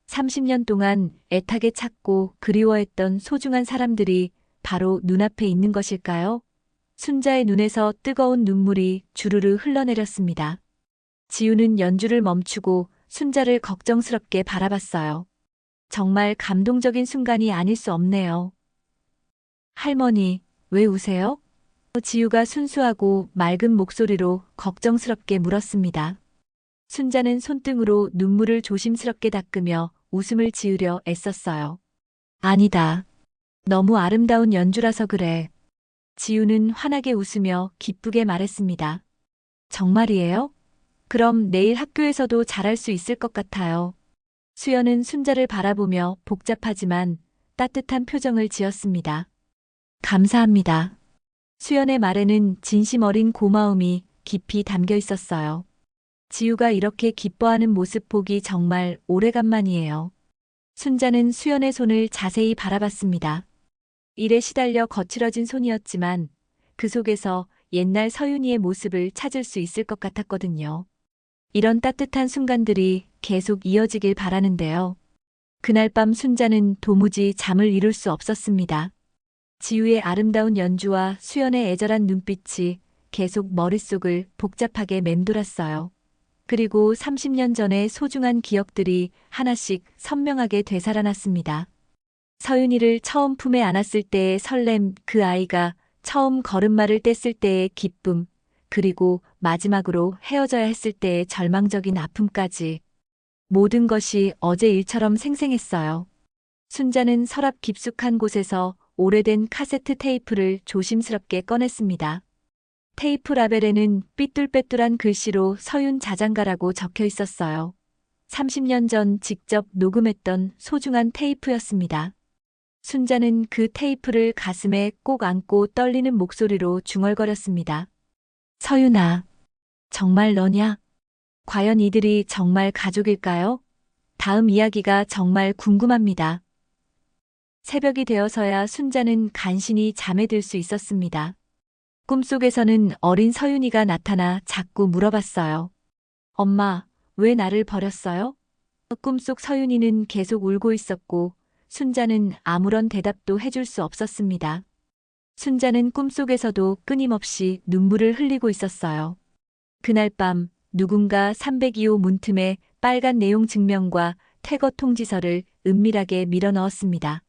30년 동안 애타게 찾고 그리워했던 소중한 사람들이 바로 눈앞에 있는 것일까요? 순자의 눈에서 뜨거운 눈물이 주르르 흘러내렸습니다. 지우는 연주를 멈추고 순자를 걱정스럽게 바라봤어요. 정말 감동적인 순간이 아닐 수 없네요. 할머니, 왜 우세요? 지우가 순수하고 맑은 목소리로 걱정스럽게 물었습니다. 순자는 손등으로 눈물을 조심스럽게 닦으며 웃음을 지으려 애썼어요. 아니다. 너무 아름다운 연주라서 그래. 지우는 환하게 웃으며 기쁘게 말했습니다. 정말이에요? 그럼 내일 학교에서도 잘할 수 있을 것 같아요. 수연은 순자를 바라보며 복잡하지만 따뜻한 표정을 지었습니다. 감사합니다. 수연의 말에는 진심 어린 고마움이 깊이 담겨 있었어요. 지우가 이렇게 기뻐하는 모습 보기 정말 오래간만이에요. 순자는 수연의 손을 자세히 바라봤습니다. 일에 시달려 거칠어진 손이었지만 그 속에서 옛날 서윤이의 모습을 찾을 수 있을 것 같았거든요. 이런 따뜻한 순간들이 계속 이어지길 바라는데요. 그날 밤 순자는 도무지 잠을 이룰 수 없었습니다. 지우의 아름다운 연주와 수연의 애절한 눈빛이 계속 머릿속을 복잡하게 맴돌았어요. 그리고 30년 전의 소중한 기억들이 하나씩 선명하게 되살아났습니다. 서윤이를 처음 품에 안았을 때의 설렘, 그 아이가 처음 걸음마를 뗐을 때의 기쁨, 그리고 마지막으로 헤어져야 했을 때의 절망적인 아픔까지 모든 것이 어제 일처럼 생생했어요. 순자는 서랍 깊숙한 곳에서 오래된 카세트 테이프를 조심스럽게 꺼냈습니다. 테이프 라벨에는 삐뚤빼뚤한 글씨로 서윤 자장가라고 적혀 있었어요. 30년 전 직접 녹음했던 소중한 테이프였습니다. 순자는 그 테이프를 가슴에 꼭 안고 떨리는 목소리로 중얼거렸습니다. 서윤아, 정말 너냐? 과연 이들이 정말 가족일까요? 다음 이야기가 정말 궁금합니다. 새벽이 되어서야 순자는 간신히 잠에 들 수 있었습니다. 꿈속에서는 어린 서윤이가 나타나 자꾸 물어봤어요. 엄마, 왜 나를 버렸어요? 꿈속 서윤이는 계속 울고 있었고 순자는 아무런 대답도 해줄 수 없었습니다. 순자는 꿈속에서도 끊임없이 눈물을 흘리고 있었어요. 그날 밤 누군가 302호 문틈에 빨간 내용 증명과 퇴거 통지서를 은밀하게 밀어넣었습니다.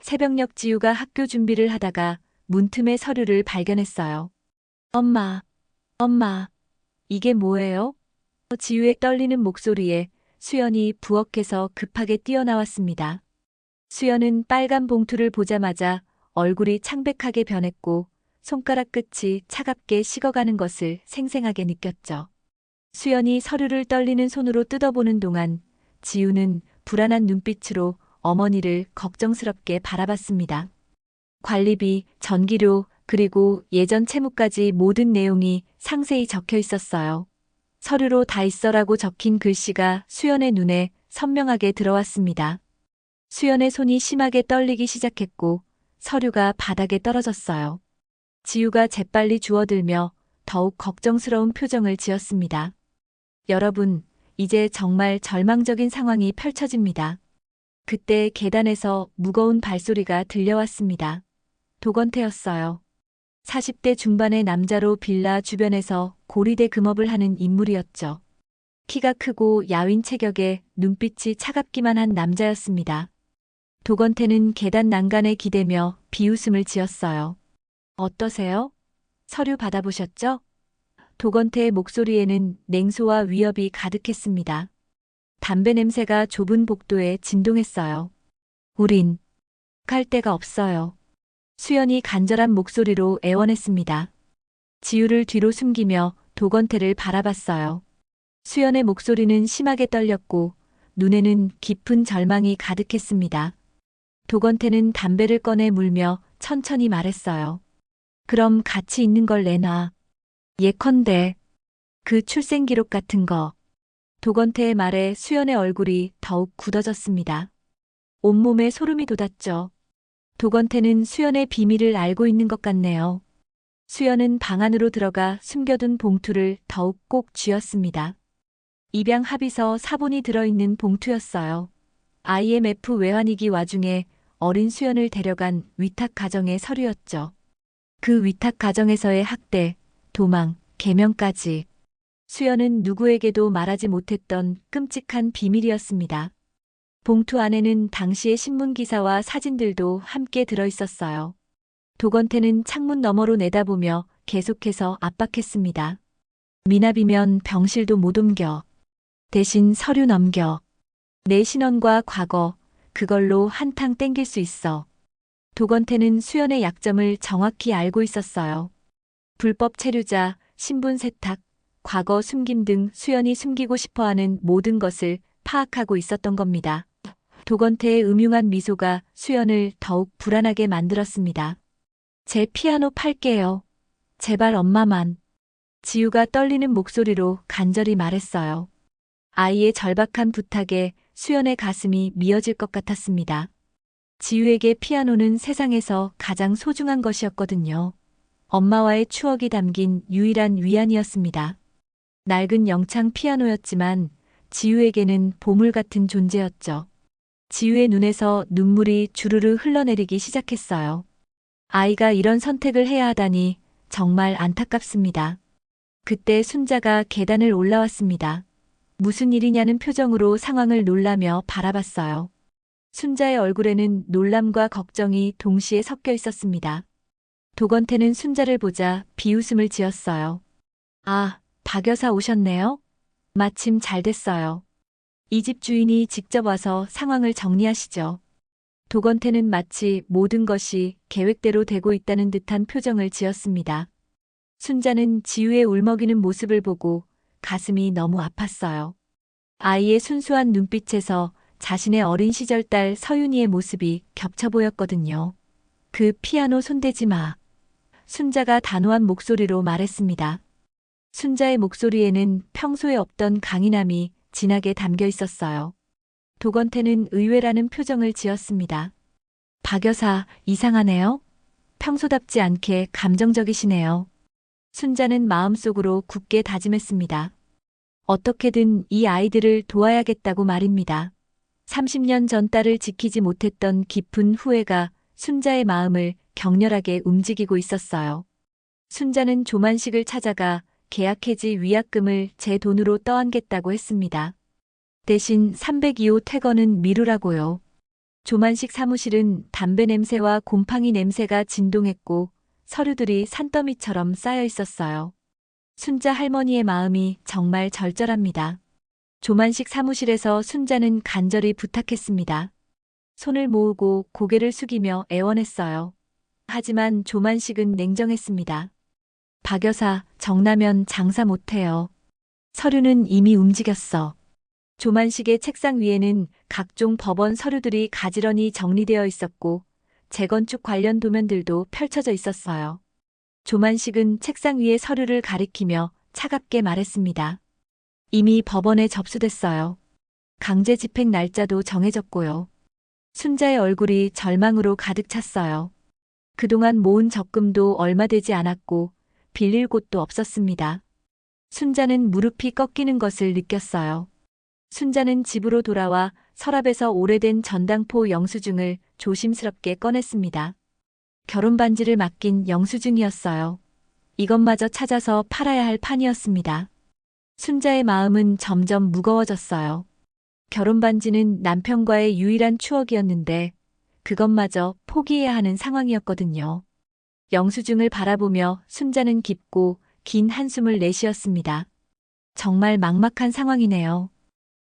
새벽녘 지우가 학교 준비를 하다가 문틈의 서류를 발견했어요. 엄마, 엄마, 이게 뭐예요? 지우의 떨리는 목소리에 수연이 부엌에서 급하게 뛰어나왔습니다. 수연은 빨간 봉투를 보자마자 얼굴이 창백하게 변했고 손가락 끝이 차갑게 식어가는 것을 생생하게 느꼈죠. 수연이 서류를 떨리는 손으로 뜯어보는 동안 지우는 불안한 눈빛으로 어머니를 걱정스럽게 바라봤습니다. 관리비, 전기료, 그리고 예전 채무까지 모든 내용이 상세히 적혀 있었어요. 서류로 다 있어라고 적힌 글씨가 수연의 눈에 선명하게 들어왔습니다. 수연의 손이 심하게 떨리기 시작했고 서류가 바닥에 떨어졌어요. 지우가 재빨리 주워들며 더욱 걱정스러운 표정을 지었습니다. 여러분, 이제 정말 절망적인 상황이 펼쳐집니다. 그때 계단에서 무거운 발소리가 들려왔습니다. 도건태였어요. 40대 중반의 남자로 빌라 주변에서 고리대 금업을 하는 인물이었죠. 키가 크고 야윈 체격에 눈빛이 차갑기만 한 남자였습니다. 도건태는 계단 난간에 기대며 비웃음을 지었어요. 어떠세요? 서류 받아보셨죠? 도건태의 목소리에는 냉소와 위협이 가득했습니다. 담배 냄새가 좁은 복도에 진동했어요. 우린 갈 데가 없어요. 수연이 간절한 목소리로 애원했습니다. 지우를 뒤로 숨기며 도건태를 바라봤어요. 수연의 목소리는 심하게 떨렸고 눈에는 깊은 절망이 가득했습니다. 도건태는 담배를 꺼내 물며 천천히 말했어요. 그럼 같이 있는 걸 내놔. 예컨대 그 출생기록 같은 거. 도건태의 말에 수연의 얼굴이 더욱 굳어졌습니다. 온몸에 소름이 돋았죠. 도건태는 수연의 비밀을 알고 있는 것 같네요. 수연은 방 안으로 들어가 숨겨둔 봉투를 더욱 꼭 쥐었습니다. 입양 합의서 사본이 들어있는 봉투였어요. IMF 외환위기 와중에 어린 수연을 데려간 위탁 가정의 서류였죠. 그 위탁 가정에서의 학대, 도망, 개명까지. 수연은 누구에게도 말하지 못했던 끔찍한 비밀이었습니다. 봉투 안에는 당시의 신문기사와 사진들도 함께 들어있었어요. 도건태는 창문 너머로 내다보며 계속해서 압박했습니다. 미납이면 병실도 못 옮겨. 대신 서류 넘겨. 내 신원과 과거, 그걸로 한탕 땡길 수 있어. 도건태는 수연의 약점을 정확히 알고 있었어요. 불법 체류자, 신분 세탁, 과거 숨김 등 수연이 숨기고 싶어하는 모든 것을 파악하고 있었던 겁니다. 도건태의 음흉한 미소가 수연을 더욱 불안하게 만들었습니다. 제 피아노 팔게요. 제발 엄마만. 지우가 떨리는 목소리로 간절히 말했어요. 아이의 절박한 부탁에 수연의 가슴이 미어질 것 같았습니다. 지우에게 피아노는 세상에서 가장 소중한 것이었거든요. 엄마와의 추억이 담긴 유일한 위안이었습니다. 낡은 영창 피아노였지만 지우에게는 보물 같은 존재였죠. 지우의 눈에서 눈물이 주르르 흘러내리기 시작했어요. 아이가 이런 선택을 해야 하다니 정말 안타깝습니다. 그때 순자가 계단을 올라왔습니다. 무슨 일이냐는 표정으로 상황을 놀라며 바라봤어요. 순자의 얼굴에는 놀람과 걱정이 동시에 섞여 있었습니다. 도건태는 순자를 보자 비웃음을 지었어요. 아, 박 여사 오셨네요? 마침 잘 됐어요. 이 집 주인이 직접 와서 상황을 정리하시죠. 도건태는 마치 모든 것이 계획대로 되고 있다는 듯한 표정을 지었습니다. 순자는 지우의 울먹이는 모습을 보고 가슴이 너무 아팠어요. 아이의 순수한 눈빛에서 자신의 어린 시절 딸 서윤이의 모습이 겹쳐 보였거든요. 그 피아노 손대지 마. 순자가 단호한 목소리로 말했습니다. 순자의 목소리에는 평소에 없던 강인함이 진하게 담겨 있었어요. 도건태는 의외라는 표정을 지었습니다. 박 여사, 이상하네요. 평소답지 않게 감정적이시네요. 순자는 마음속으로 굳게 다짐했습니다. 어떻게든 이 아이들을 도와야겠다고 말입니다. 30년 전 딸을 지키지 못했던 깊은 후회가 순자의 마음을 격렬하게 움직이고 있었어요. 순자는 조만식을 찾아가 계약 해지 위약금을 제 돈으로 떠안겠다고 했습니다. 대신 302호 퇴거는 미루라고요. 조만식 사무실은 담배 냄새와 곰팡이 냄새가 진동했고 서류들이 산더미처럼 쌓여 있었어요. 순자 할머니의 마음이 정말 절절합니다. 조만식 사무실에서 순자는 간절히 부탁했습니다. 손을 모으고 고개를 숙이며 애원했어요. 하지만 조만식은 냉정했습니다. 박 여사, 정나면 장사 못해요. 서류는 이미 움직였어. 조만식의 책상 위에는 각종 법원 서류들이 가지런히 정리되어 있었고 재건축 관련 도면들도 펼쳐져 있었어요. 조만식은 책상 위의 서류를 가리키며 차갑게 말했습니다. 이미 법원에 접수됐어요. 강제 집행 날짜도 정해졌고요. 순자의 얼굴이 절망으로 가득 찼어요. 그동안 모은 적금도 얼마 되지 않았고 빌릴 곳도 없었습니다. 순자는 무릎이 꺾이는 것을 느꼈어요. 순자는 집으로 돌아와 서랍에서 오래된 전당포 영수증을 조심스럽게 꺼냈습니다. 결혼 반지를 맡긴 영수증이었어요. 이것마저 찾아서 팔아야 할 판이었습니다. 순자의 마음은 점점 무거워졌어요. 결혼 반지는 남편과의 유일한 추억이었는데 그것마저 포기해야 하는 상황이었거든요. 영수증을 바라보며 순자는 깊고 긴 한숨을 내쉬었습니다. 정말 막막한 상황이네요.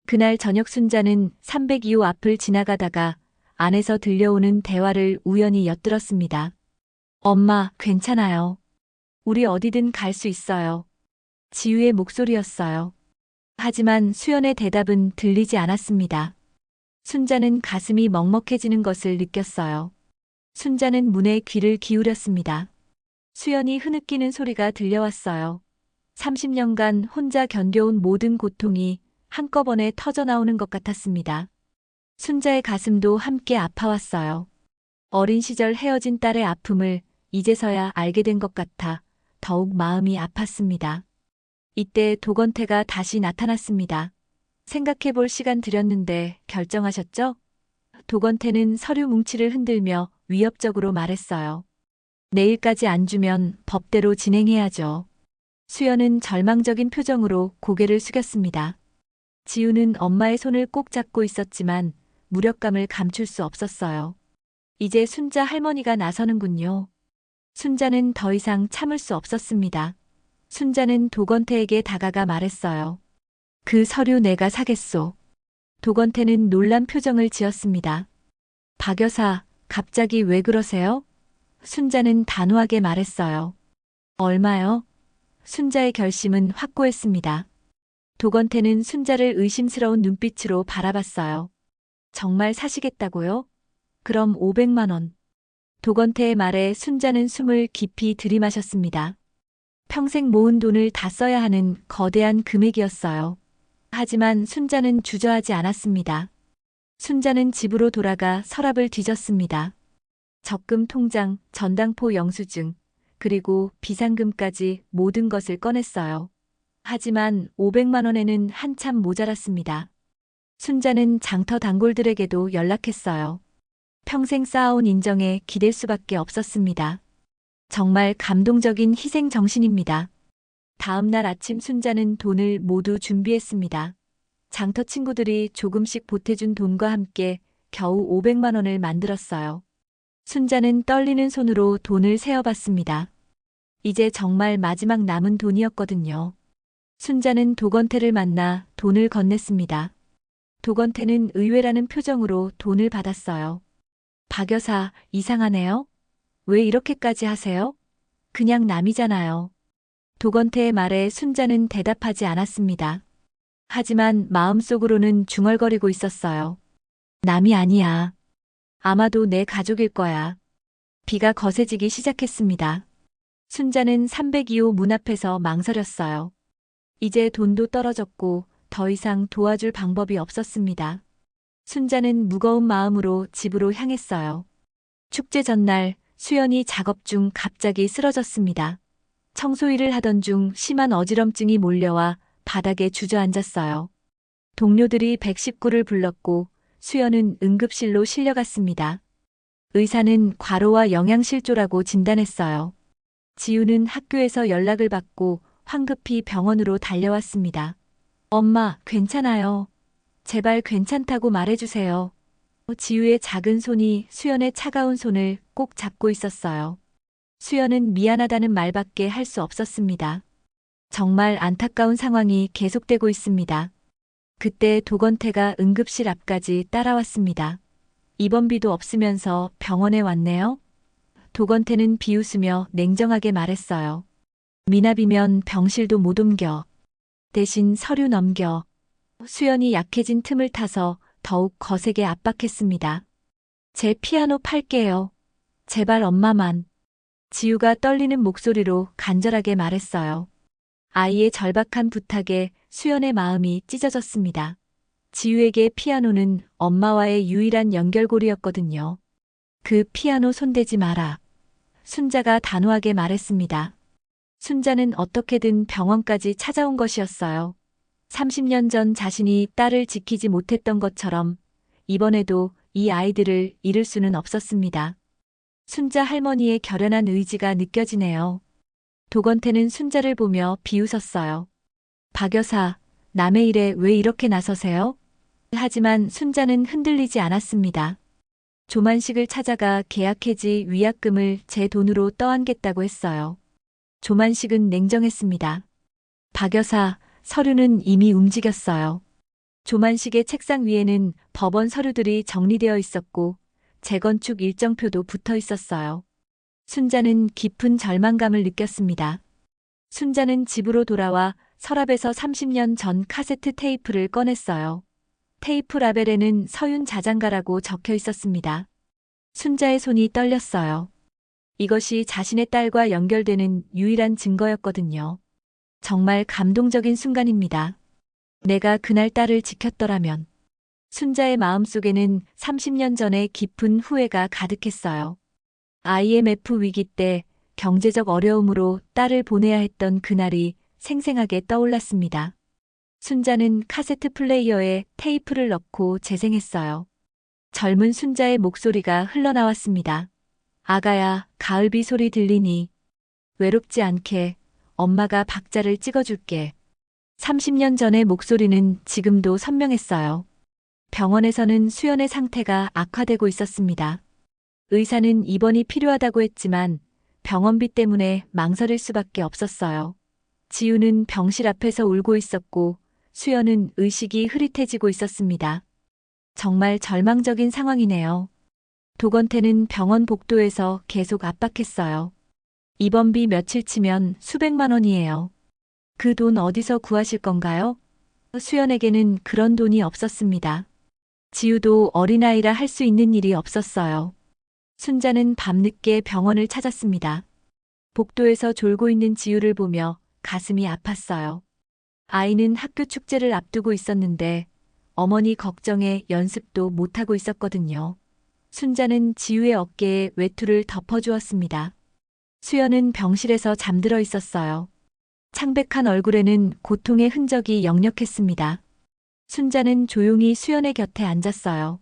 그날 저녁 순자는 302호 앞을 지나가다가 안에서 들려오는 대화를 우연히 엿들었습니다. 엄마, 괜찮아요. 우리 어디든 갈 수 있어요. 지우의 목소리였어요. 하지만 수연의 대답은 들리지 않았습니다. 순자는 가슴이 먹먹해지는 것을 느꼈어요. 순자는 문에 귀를 기울였습니다. 수연이 흐느끼는 소리가 들려왔어요. 30년간 혼자 견뎌온 모든 고통이 한꺼번에 터져나오는 것 같았습니다. 순자의 가슴도 함께 아파왔어요. 어린 시절 헤어진 딸의 아픔을 이제서야 알게 된 것 같아 더욱 마음이 아팠습니다. 이때 도건태가 다시 나타났습니다. 생각해볼 시간 드렸는데 결정하셨죠? 도건태는 서류 뭉치를 흔들며 위협적으로 말했어요. 내일까지 안 주면 법대로 진행해야죠. 수연은 절망적인 표정으로 고개를 숙였습니다. 지우는 엄마의 손을 꼭 잡고 있었지만 무력감을 감출 수 없었어요. 이제 순자 할머니가 나서는군요. 순자는 더 이상 참을 수 없었습니다. 순자는 도건태에게 다가가 말했어요. 그 서류 내가 사겠소. 도건태는 놀란 표정을 지었습니다. 박 여사, 갑자기 왜 그러세요? 순자는 단호하게 말했어요. 얼마요? 순자의 결심은 확고했습니다. 도건태는 순자를 의심스러운 눈빛으로 바라봤어요. 정말 사시겠다고요? 그럼 500만 원. 도건태의 말에 순자는 숨을 깊이 들이마셨습니다. 평생 모은 돈을 다 써야 하는 거대한 금액이었어요. 하지만 순자는 주저하지 않았습니다. 순자는 집으로 돌아가 서랍을 뒤졌습니다. 적금 통장, 전당포 영수증, 그리고 비상금까지 모든 것을 꺼냈어요. 하지만 500만 원에는 한참 모자랐습니다. 순자는 장터 단골들에게도 연락했어요. 평생 쌓아온 인정에 기댈 수밖에 없었습니다. 정말 감동적인 희생 정신입니다. 다음 날 아침 순자는 돈을 모두 준비했습니다. 장터 친구들이 조금씩 보태준 돈과 함께 겨우 500만 원을 만들었어요. 순자는 떨리는 손으로 돈을 세어봤습니다. 이제 정말 마지막 남은 돈이었거든요. 순자는 도건태를 만나 돈을 건넸습니다. 도건태는 의외라는 표정으로 돈을 받았어요. 박 여사, 이상하네요. 왜 이렇게까지 하세요? 그냥 남이잖아요. 도건태의 말에 순자는 대답하지 않았습니다. 하지만 마음속으로는 중얼거리고 있었어요. 남이 아니야. 아마도 내 가족일 거야. 비가 거세지기 시작했습니다. 순자는 302호 문 앞에서 망설였어요. 이제 돈도 떨어졌고 더 이상 도와줄 방법이 없었습니다. 순자는 무거운 마음으로 집으로 향했어요. 축제 전날 수연이 작업 중 갑자기 쓰러졌습니다. 청소일을 하던 중 심한 어지럼증이 몰려와 바닥에 주저앉았어요. 동료들이 119를 불렀고 수연은 응급실로 실려갔습니다. 의사는 과로와 영양실조라고 진단했어요. 지우는 학교에서 연락을 받고 황급히 병원으로 달려왔습니다. 엄마, 괜찮아요. 제발 괜찮다고 말해주세요. 지우의 작은 손이 수연의 차가운 손을 꼭 잡고 있었어요. 수연은 미안하다는 말밖에 할 수 없었습니다. 정말 안타까운 상황이 계속되고 있습니다. 그때 도건태가 응급실 앞까지 따라왔습니다. 입원비도 없으면서 병원에 왔네요. 도건태는 비웃으며 냉정하게 말했어요. 미납이면 병실도 못 옮겨. 대신 서류 넘겨. 수연이 약해진 틈을 타서 더욱 거세게 압박했습니다. 제 피아노 팔게요. 제발 엄마만. 지우가 떨리는 목소리로 간절하게 말했어요. 아이의 절박한 부탁에 수연의 마음이 찢어졌습니다. 지우에게 피아노는 엄마와의 유일한 연결고리였거든요. 그 피아노 손대지 마라. 순자가 단호하게 말했습니다. 순자는 어떻게든 병원까지 찾아온 것이었어요. 30년 전 자신이 딸을 지키지 못했던 것처럼 이번에도 이 아이들을 잃을 수는 없었습니다. 순자 할머니의 결연한 의지가 느껴지네요. 도건태는 순자를 보며 비웃었어요. 박 여사, 남의 일에 왜 이렇게 나서세요? 하지만 순자는 흔들리지 않았습니다. 조만식을 찾아가 계약 해지 위약금을 제 돈으로 떠안겠다고 했어요. 조만식은 냉정했습니다. 박 여사, 서류는 이미 움직였어요. 조만식의 책상 위에는 법원 서류들이 정리되어 있었고 재건축 일정표도 붙어 있었어요. 순자는 깊은 절망감을 느꼈습니다. 순자는 집으로 돌아와 서랍에서 30년 전 카세트 테이프를 꺼냈어요. 테이프 라벨에는 서윤 자장가라고 적혀 있었습니다. 순자의 손이 떨렸어요. 이것이 자신의 딸과 연결되는 유일한 증거였거든요. 정말 감동적인 순간입니다. 내가 그날 딸을 지켰더라면. 순자의 마음속에는 30년 전의 깊은 후회가 가득했어요. IMF 위기 때 경제적 어려움으로 딸을 보내야 했던 그날이 생생하게 떠올랐습니다. 순자는 카세트 플레이어에 테이프를 넣고 재생했어요. 젊은 순자의 목소리가 흘러나왔습니다. 아가야, 가을비 소리 들리니? 외롭지 않게 엄마가 박자를 찍어줄게. 30년 전의 목소리는 지금도 선명했어요. 병원에서는 수연의 상태가 악화되고 있었습니다. 의사는 입원이 필요하다고 했지만 병원비 때문에 망설일 수밖에 없었어요. 지우는 병실 앞에서 울고 있었고 수연은 의식이 흐릿해지고 있었습니다. 정말 절망적인 상황이네요. 도건태는 병원 복도에서 계속 압박했어요. 입원비 며칠 치면 수백만 원이에요. 그 돈 어디서 구하실 건가요? 수연에게는 그런 돈이 없었습니다. 지우도 어린아이라 할 수 있는 일이 없었어요. 순자는 밤늦게 병원을 찾았습니다. 복도에서 졸고 있는 지우를 보며 가슴이 아팠어요. 아이는 학교 축제를 앞두고 있었는데 어머니 걱정에 연습도 못하고 있었거든요. 순자는 지우의 어깨에 외투를 덮어주었습니다. 수연은 병실에서 잠들어 있었어요. 창백한 얼굴에는 고통의 흔적이 역력했습니다. 순자는 조용히 수연의 곁에 앉았어요.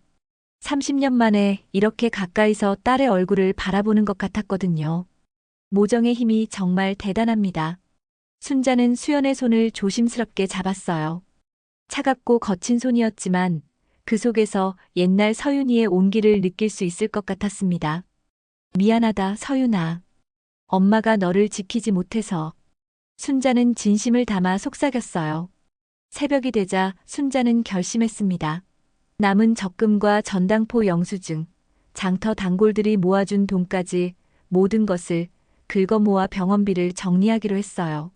30년 만에 이렇게 가까이서 딸의 얼굴을 바라보는 것 같았거든요. 모정의 힘이 정말 대단합니다. 순자는 수연의 손을 조심스럽게 잡았어요. 차갑고 거친 손이었지만 그 속에서 옛날 서윤이의 온기를 느낄 수 있을 것 같았습니다. 미안하다, 서윤아. 엄마가 너를 지키지 못해서. 순자는 진심을 담아 속삭였어요. 새벽이 되자 순자는 결심했습니다. 남은 적금과 전당포 영수증, 장터 단골들이 모아준 돈까지 모든 것을 긁어 모아 병원비를 정리하기로 했어요.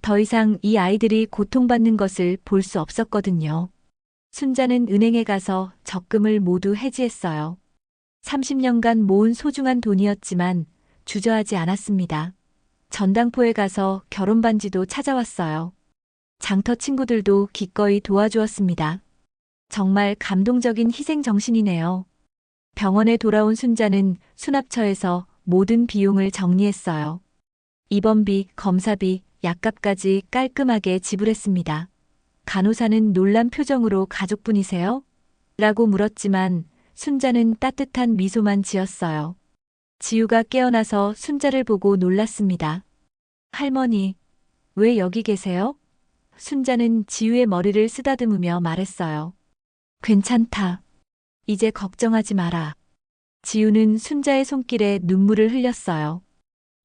더 이상 이 아이들이 고통받는 것을 볼 수 없었거든요. 순자는 은행에 가서 적금을 모두 해지했어요. 30년간 모은 소중한 돈이었지만 주저하지 않았습니다. 전당포에 가서 결혼 반지도 찾아왔어요. 장터 친구들도 기꺼이 도와주었습니다. 정말 감동적인 희생 정신이네요. 병원에 돌아온 순자는 수납처에서 모든 비용을 정리했어요. 입원비, 검사비, 약값까지 깔끔하게 지불했습니다. 간호사는 놀란 표정으로 가족분이세요? 라고 물었지만 순자는 따뜻한 미소만 지었어요. 지우가 깨어나서 순자를 보고 놀랐습니다. 할머니, 왜 여기 계세요? 순자는 지우의 머리를 쓰다듬으며 말했어요. 괜찮다. 이제 걱정하지 마라. 지우는 순자의 손길에 눈물을 흘렸어요.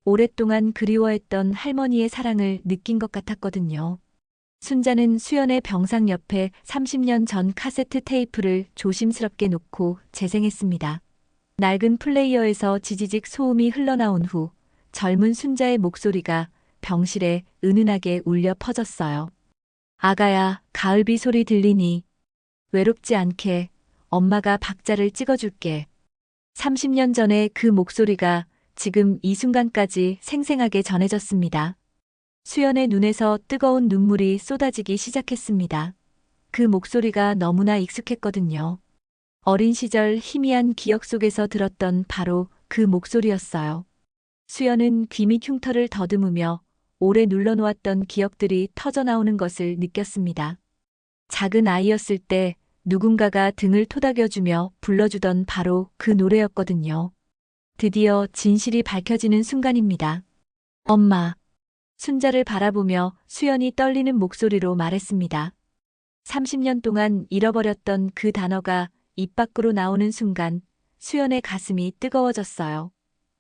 오랫동안 그리워했던 할머니의 사랑을 느낀 것 같았거든요. 순자는 수연의 병상 옆에 30년 전 카세트 테이프를 조심스럽게 놓고 재생했습니다. 낡은 플레이어에서 지지직 소음이 흘러나온 후 젊은 순자의 목소리가 병실에 은은하게 울려 퍼졌어요. 아가야, 가을비 소리 들리니? 외롭지 않게 엄마가 박자를 찍어줄게. 30년 전의 그 목소리가 지금 이 순간까지 생생하게 전해졌습니다. 수연의 눈에서 뜨거운 눈물이 쏟아지기 시작했습니다. 그 목소리가 너무나 익숙했거든요. 어린 시절 희미한 기억 속에서 들었던 바로 그 목소리였어요. 수연은 귀 밑 흉터를 더듬으며 오래 눌러놓았던 기억들이 터져나오는 것을 느꼈습니다. 작은 아이였을 때 누군가가 등을 토닥여주며 불러주던 바로 그 노래였거든요. 드디어 진실이 밝혀지는 순간입니다. 엄마. 순자를 바라보며 수연이 떨리는 목소리로 말했습니다. 30년 동안 잃어버렸던 그 단어가 입 밖으로 나오는 순간 수연의 가슴이 뜨거워졌어요.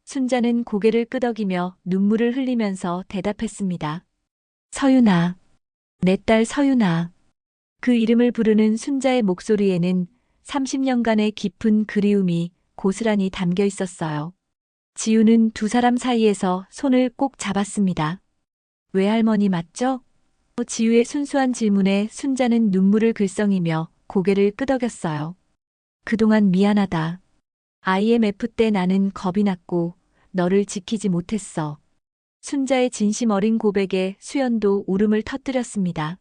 순자는 고개를 끄덕이며 눈물을 흘리면서 대답했습니다. 서윤아. 내 딸 서윤아. 그 이름을 부르는 순자의 목소리에는 30년간의 깊은 그리움이 고스란히 담겨 있었어요. 지우는 두 사람 사이에서 손을 꼭 잡았습니다. 외할머니 맞죠? 지우의 순수한 질문에 순자는 눈물을 글썽이며 고개를 끄덕였어요. 그동안 미안하다. IMF 때 나는 겁이 났고 너를 지키지 못했어. 순자의 진심 어린 고백에 수연도 울음을 터뜨렸습니다.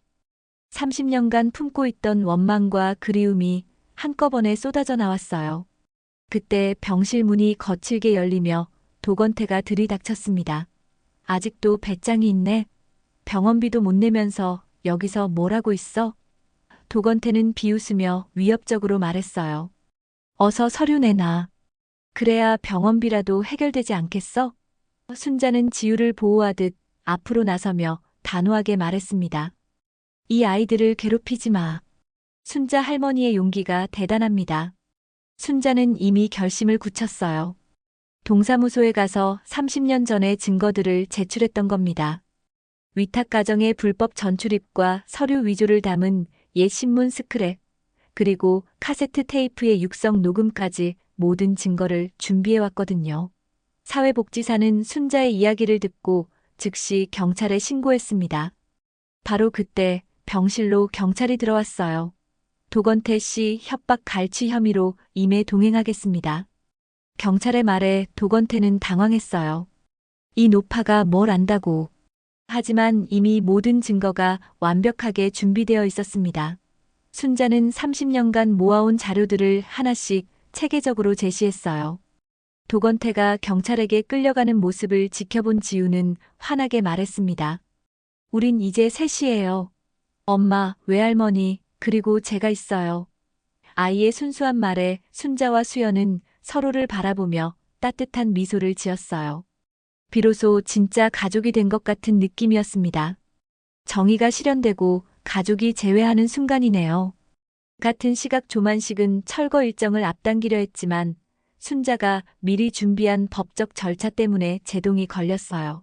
30년간 품고 있던 원망과 그리움이 한꺼번에 쏟아져 나왔어요. 그때 병실 문이 거칠게 열리며 도건태가 들이닥쳤습니다. 아직도 배짱이 있네. 병원비도 못 내면서 여기서 뭘 하고 있어? 도건태는 비웃으며 위협적으로 말했어요. 어서 서류 내놔. 그래야 병원비라도 해결되지 않겠어? 순자는 지우를 보호하듯 앞으로 나서며 단호하게 말했습니다. 이 아이들을 괴롭히지 마. 순자 할머니의 용기가 대단합니다. 순자는 이미 결심을 굳혔어요. 동사무소에 가서 30년 전의 증거들을 제출했던 겁니다. 위탁 가정의 불법 전출입과 서류 위조를 담은 옛 신문 스크랩, 그리고 카세트 테이프의 육성 녹음까지 모든 증거를 준비해왔거든요. 사회복지사는 순자의 이야기를 듣고 즉시 경찰에 신고했습니다. 바로 그때 병실로 경찰이 들어왔어요. 도건태 씨 협박 갈취 혐의로 임해 동행하겠습니다. 경찰의 말에 도건태는 당황했어요. 이 노파가 뭘 안다고. 하지만 이미 모든 증거가 완벽하게 준비되어 있었습니다. 순자는 30년간 모아온 자료들을 하나씩 체계적으로 제시했어요. 도건태가 경찰에게 끌려가는 모습을 지켜본 지우는 환하게 말했습니다. 우린 이제 셋이에요. 엄마, 외할머니, 그리고 제가 있어요. 아이의 순수한 말에 순자와 수연은 서로를 바라보며 따뜻한 미소를 지었어요. 비로소 진짜 가족이 된 것 같은 느낌이었습니다. 정의가 실현되고 가족이 재회하는 순간이네요. 같은 시각 조만식은 철거 일정을 앞당기려 했지만 순자가 미리 준비한 법적 절차 때문에 제동이 걸렸어요.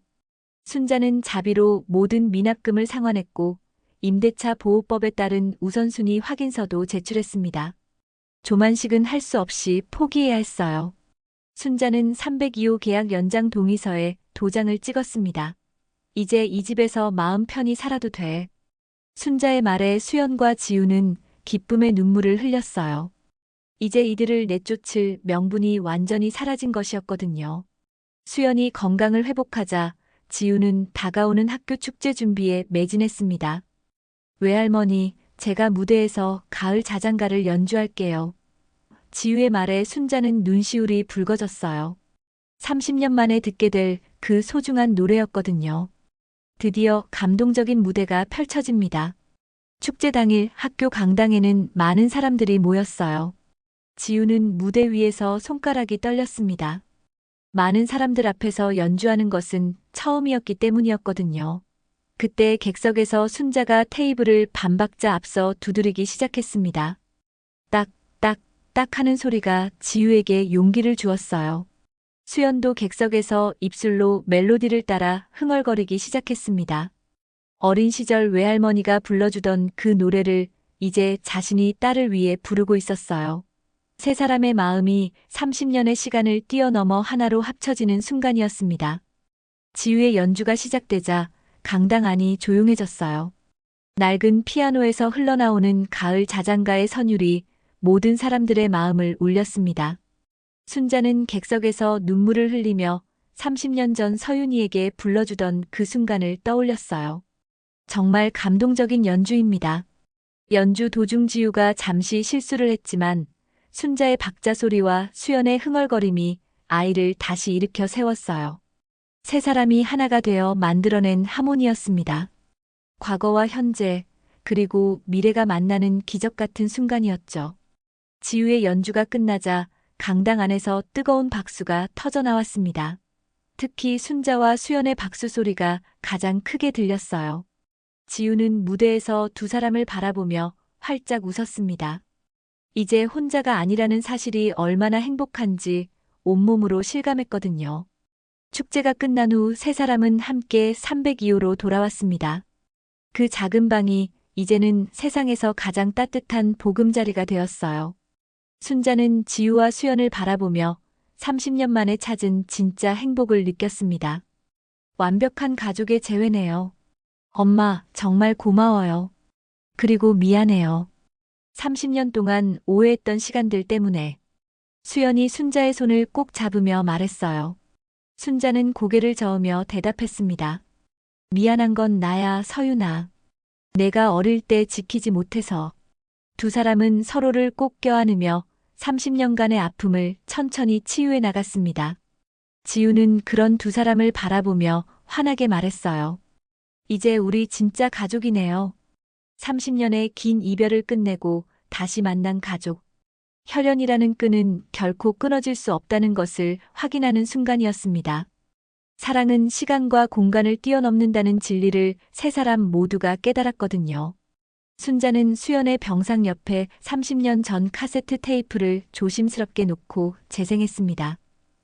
순자는 자비로 모든 미납금을 상환했고 임대차 보호법에 따른 우선순위 확인서도 제출했습니다. 조만식은 할 수 없이 포기해야 했어요. 순자는 302호 계약 연장 동의서에 도장을 찍었습니다. 이제 이 집에서 마음 편히 살아도 돼. 순자의 말에 수연과 지우는 기쁨의 눈물을 흘렸어요. 이제 이들을 내쫓을 명분이 완전히 사라진 것이었거든요. 수연이 건강을 회복하자 지우는 다가오는 학교 축제 준비에 매진했습니다. 외할머니, 제가 무대에서 가을 자장가를 연주할게요. 지우의 말에 순자는 눈시울이 붉어졌어요. 30년 만에 듣게 될 그 소중한 노래였거든요. 드디어 감동적인 무대가 펼쳐집니다. 축제 당일 학교 강당에는 많은 사람들이 모였어요. 지우는 무대 위에서 손가락이 떨렸습니다. 많은 사람들 앞에서 연주하는 것은 처음이었기 때문이었거든요. 그때 객석에서 순자가 테이블을 반박자 앞서 두드리기 시작했습니다. 딱, 딱, 딱 하는 소리가 지우에게 용기를 주었어요. 수연도 객석에서 입술로 멜로디를 따라 흥얼거리기 시작했습니다. 어린 시절 외할머니가 불러주던 그 노래를 이제 자신이 딸을 위해 부르고 있었어요. 세 사람의 마음이 30년의 시간을 뛰어넘어 하나로 합쳐지는 순간이었습니다. 지우의 연주가 시작되자 강당 안이 조용해졌어요. 낡은 피아노에서 흘러나오는 가을 자장가의 선율이 모든 사람들의 마음을 울렸습니다. 순자는 객석에서 눈물을 흘리며 30년 전 서윤이에게 불러주던 그 순간을 떠올렸어요. 정말 감동적인 연주입니다. 연주 도중 지우가 잠시 실수를 했지만 순자의 박자 소리와 수연의 흥얼거림이 아이를 다시 일으켜 세웠어요. 세 사람이 하나가 되어 만들어낸 하모니였습니다. 과거와 현재, 그리고 미래가 만나는 기적 같은 순간이었죠. 지우의 연주가 끝나자 강당 안에서 뜨거운 박수가 터져나왔습니다. 특히 순자와 수연의 박수 소리가 가장 크게 들렸어요. 지우는 무대에서 두 사람을 바라보며 활짝 웃었습니다. 이제 혼자가 아니라는 사실이 얼마나 행복한지 온몸으로 실감했거든요. 축제가 끝난 후 세 사람은 함께 302호로 돌아왔습니다. 그 작은 방이 이제는 세상에서 가장 따뜻한 보금자리가 되었어요. 순자는 지우와 수연을 바라보며 30년 만에 찾은 진짜 행복을 느꼈습니다. 완벽한 가족의 재회네요. 엄마, 정말 고마워요. 그리고 미안해요. 30년 동안 오해했던 시간들 때문에. 수연이 순자의 손을 꼭 잡으며 말했어요. 순자는 고개를 저으며 대답했습니다. 미안한 건 나야, 서윤아. 내가 어릴 때 지키지 못해서. 두 사람은 서로를 꼭 껴안으며 30년간의 아픔을 천천히 치유해 나갔습니다. 지우는 그런 두 사람을 바라보며 환하게 말했어요. 이제 우리 진짜 가족이네요. 30년의 긴 이별을 끝내고 다시 만난 가족. 혈연이라는 끈은 결코 끊어질 수 없다는 것을 확인하는 순간이었습니다. 사랑은 시간과 공간을 뛰어넘는다는 진리를 세 사람 모두가 깨달았거든요. 순자는 수연의 병상 옆에 30년 전 카세트 테이프를 조심스럽게 놓고 재생했습니다.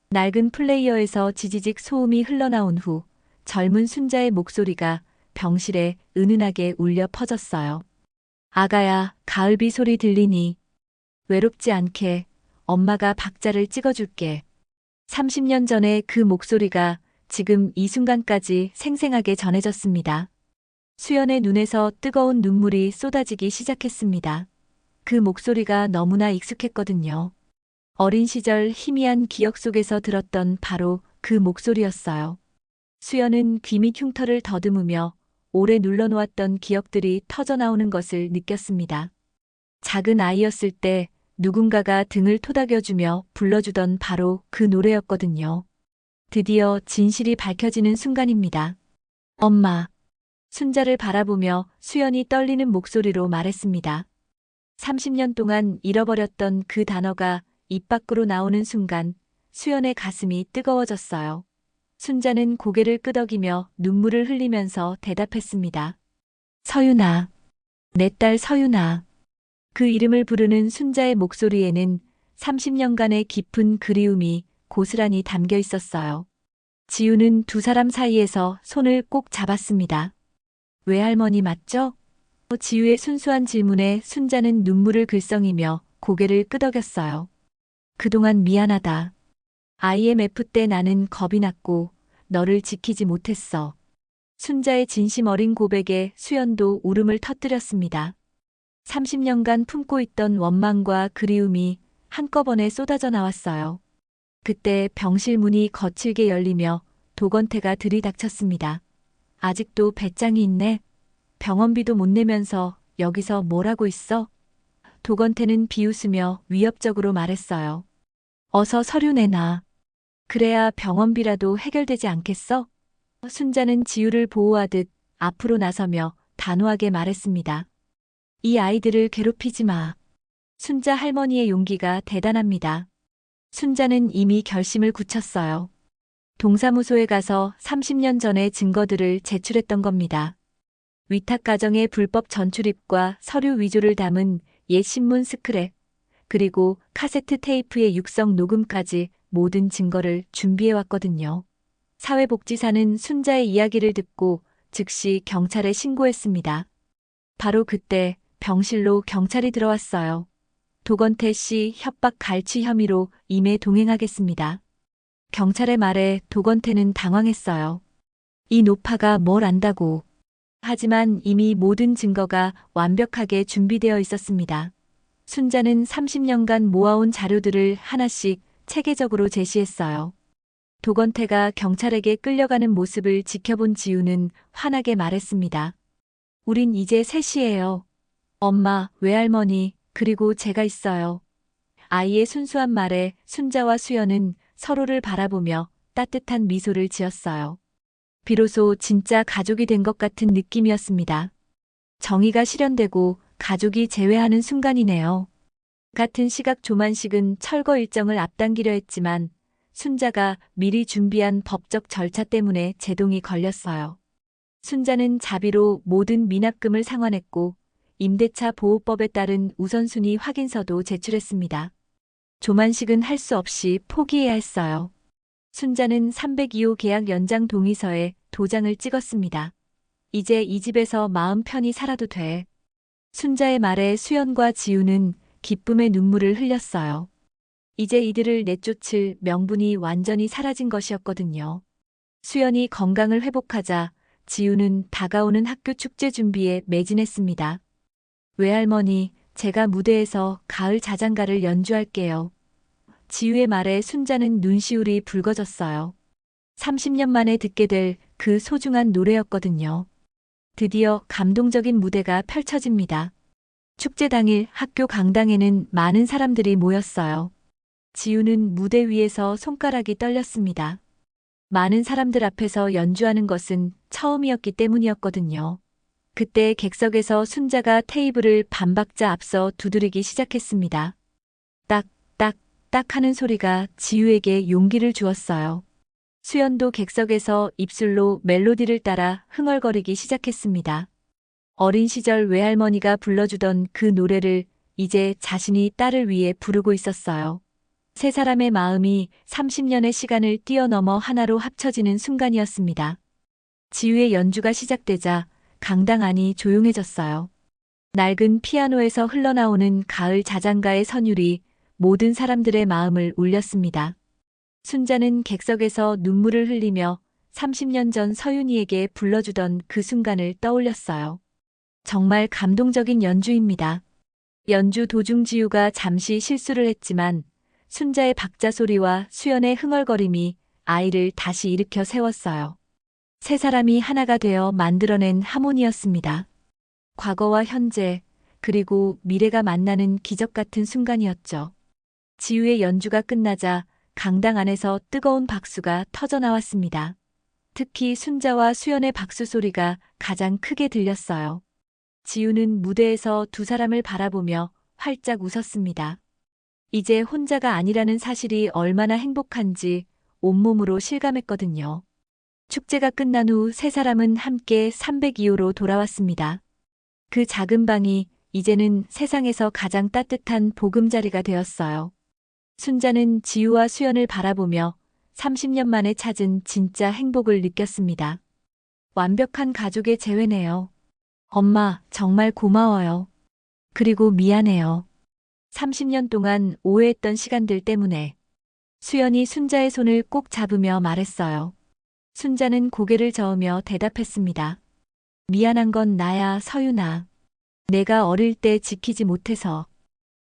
낡은 플레이어에서 지지직 소음이 흘러나온 후 젊은 순자의 목소리가 병실에 은은하게 울려 퍼졌어요. 아가야, 가을비 소리 들리니? 외롭지 않게 엄마가 박자를 찍어줄게. 30년 전의 그 목소리가 지금 이 순간까지 생생하게 전해졌습니다. 수연의 눈에서 뜨거운 눈물이 쏟아지기 시작했습니다. 그 목소리가 너무나 익숙했거든요. 어린 시절 희미한 기억 속에서 들었던 바로 그 목소리였어요. 수연은 귀 밑 흉터를 더듬으며 오래 눌러놓았던 기억들이 터져나오는 것을 느꼈습니다. 작은 아이였을 때 누군가가 등을 토닥여주며 불러주던 바로 그 노래였거든요. 드디어 진실이 밝혀지는 순간입니다. 엄마. 순자를 바라보며 수연이 떨리는 목소리로 말했습니다. 30년 동안 잃어버렸던 그 단어가 입 밖으로 나오는 순간 수연의 가슴이 뜨거워졌어요. 순자는 고개를 끄덕이며 눈물을 흘리면서 대답했습니다. 서윤아. 내 딸 서윤아. 그 이름을 부르는 순자의 목소리에는 30년간의 깊은 그리움이 고스란히 담겨 있었어요. 지우는 두 사람 사이에서 손을 꼭 잡았습니다. 외할머니 맞죠? 지우의 순수한 질문에 순자는 눈물을 글썽이며 고개를 끄덕였어요. 그동안 미안하다. IMF 때 나는 겁이 났고 너를 지키지 못했어. 순자의 진심 어린 고백에 수연도 울음을 터뜨렸습니다. 30년간 품고 있던 원망과 그리움이 한꺼번에 쏟아져 나왔어요. 그때 병실 문이 거칠게 열리며 도건태가 들이닥쳤습니다. 아직도 배짱이 있네. 병원비도 못 내면서 여기서 뭘 하고 있어? 도건태는 비웃으며 위협적으로 말했어요. 어서 서류 내놔. 그래야 병원비라도 해결되지 않겠어? 순자는 지우를 보호하듯 앞으로 나서며 단호하게 말했습니다. 이 아이들을 괴롭히지 마. 순자 할머니의 용기가 대단합니다. 순자는 이미 결심을 굳혔어요. 동사무소에 가서 30년 전의 증거들을 제출했던 겁니다. 위탁 가정의 불법 전출입과 서류 위조를 담은 옛 신문 스크랩, 그리고 카세트 테이프의 육성 녹음까지 모든 증거를 준비해왔거든요. 사회복지사는 순자의 이야기를 듣고 즉시 경찰에 신고했습니다. 바로 그때 병실로 경찰이 들어왔어요. 도건태 씨 협박 갈취 혐의로 임해 동행하겠습니다. 경찰의 말에 도건태는 당황했어요. 이 노파가 뭘 안다고. 하지만 이미 모든 증거가 완벽하게 준비되어 있었습니다. 순자는 30년간 모아온 자료들을 하나씩 체계적으로 제시했어요. 도건태가 경찰에게 끌려가는 모습을 지켜본 지우는 환하게 말했습니다. 우린 이제 셋이에요. 엄마, 외할머니, 그리고 제가 있어요. 아이의 순수한 말에 순자와 수연은 서로를 바라보며 따뜻한 미소를 지었어요. 비로소 진짜 가족이 된 것 같은 느낌이었습니다. 정의가 실현되고 가족이 재회하는 순간이네요. 같은 시각 조만식은 철거 일정을 앞당기려 했지만 순자가 미리 준비한 법적 절차 때문에 제동이 걸렸어요. 순자는 자비로 모든 미납금을 상환했고 임대차 보호법에 따른 우선순위 확인서도 제출했습니다. 조만식은 할 수 없이 포기해야 했어요. 순자는 302호 계약 연장 동의서에 도장을 찍었습니다. 이제 이 집에서 마음 편히 살아도 돼. 순자의 말에 수연과 지우는 기쁨의 눈물을 흘렸어요. 이제 이들을 내쫓을 명분이 완전히 사라진 것이었거든요. 수연이 건강을 회복하자 지우는 다가오는 학교 축제 준비에 매진했습니다. 외할머니, 제가 무대에서 가을 자장가를 연주할게요. 지우의 말에 순자는 눈시울이 붉어졌어요. 30년 만에 듣게 될 그 소중한 노래였거든요. 드디어 감동적인 무대가 펼쳐집니다. 축제 당일 학교 강당에는 많은 사람들이 모였어요. 지우는 무대 위에서 손가락이 떨렸습니다. 많은 사람들 앞에서 연주하는 것은 처음이었기 때문이었거든요. 그때 객석에서 순자가 테이블을 반박자 앞서 두드리기 시작했습니다. 딱, 딱, 딱 하는 소리가 지우에게 용기를 주었어요. 수연도 객석에서 입술로 멜로디를 따라 흥얼거리기 시작했습니다. 어린 시절 외할머니가 불러주던 그 노래를 이제 자신이 딸을 위해 부르고 있었어요. 세 사람의 마음이 30년의 시간을 뛰어넘어 하나로 합쳐지는 순간이었습니다. 지우의 연주가 시작되자 강당 안이 조용해졌어요. 낡은 피아노에서 흘러나오는 가을 자장가의 선율이 모든 사람들의 마음을 울렸습니다. 순자는 객석에서 눈물을 흘리며 30년 전 서윤이에게 불러주던 그 순간을 떠올렸어요. 정말 감동적인 연주입니다. 연주 도중 지우가 잠시 실수를 했지만 순자의 박자 소리와 수연의 흥얼거림이 아이를 다시 일으켜 세웠어요. 세 사람이 하나가 되어 만들어낸 하모니였습니다. 과거와 현재, 그리고 미래가 만나는 기적 같은 순간이었죠. 지우의 연주가 끝나자 강당 안에서 뜨거운 박수가 터져나왔습니다. 특히 순자와 수연의 박수 소리가 가장 크게 들렸어요. 지우는 무대에서 두 사람을 바라보며 활짝 웃었습니다. 이제 혼자가 아니라는 사실이 얼마나 행복한지 온몸으로 실감했거든요. 축제가 끝난 후 세 사람은 함께 302호로 돌아왔습니다. 그 작은 방이 이제는 세상에서 가장 따뜻한 보금자리가 되었어요. 순자는 지우와 수연을 바라보며 30년 만에 찾은 진짜 행복을 느꼈습니다. 완벽한 가족의 재회네요. 엄마, 정말 고마워요. 그리고 미안해요. 30년 동안 오해했던 시간들 때문에. 수연이 순자의 손을 꼭 잡으며 말했어요. 순자는 고개를 저으며 대답했습니다. 미안한 건 나야, 서윤아. 내가 어릴 때 지키지 못해서.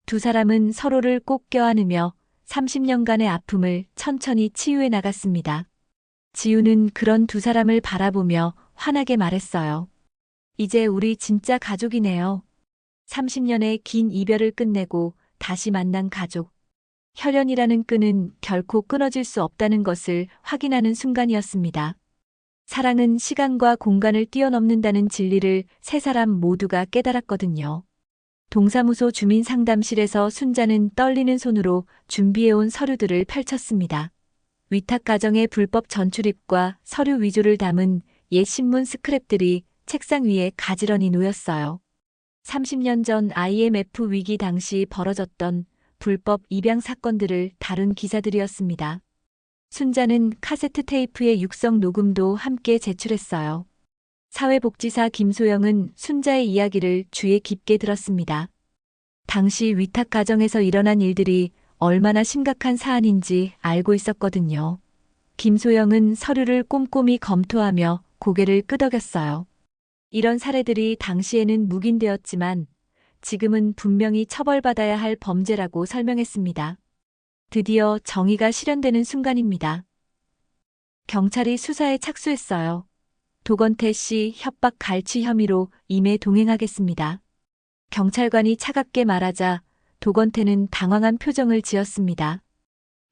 두 사람은 서로를 꼭 껴안으며 30년간의 아픔을 천천히 치유해 나갔습니다. 지우는 그런 두 사람을 바라보며 환하게 말했어요. 이제 우리 진짜 가족이네요. 30년의 긴 이별을 끝내고 다시 만난 가족. 혈연이라는 끈은 결코 끊어질 수 없다는 것을 확인하는 순간이었습니다. 사랑은 시간과 공간을 뛰어넘는다는 진리를 세 사람 모두가 깨달았거든요. 동사무소 주민상담실에서 순자는 떨리는 손으로 준비해온 서류들을 펼쳤습니다. 위탁 가정의 불법 전출입과 서류 위조를 담은 옛 신문 스크랩들이 책상 위에 가지런히 놓였어요. 30년 전 IMF 위기 당시 벌어졌던 불법 입양 사건들을 다룬 기사들이었습니다. 순자는 카세트 테이프의 육성 녹음도 함께 제출했어요. 사회복지사 김소영은 순자의 이야기를 귀에 깊게 들었습니다. 당시 위탁 가정에서 일어난 일들이 얼마나 심각한 사안인지 알고 있었거든요. 김소영은 서류를 꼼꼼히 검토하며 고개를 끄덕였어요. 이런 사례들이 당시에는 묵인되었지만 지금은 분명히 처벌받아야 할 범죄라고 설명했습니다. 드디어 정의가 실현되는 순간입니다. 경찰이 수사에 착수했어요. 도건태 씨 협박 갈취 혐의로 임해 동행하겠습니다. 경찰관이 차갑게 말하자 도건태는 당황한 표정을 지었습니다.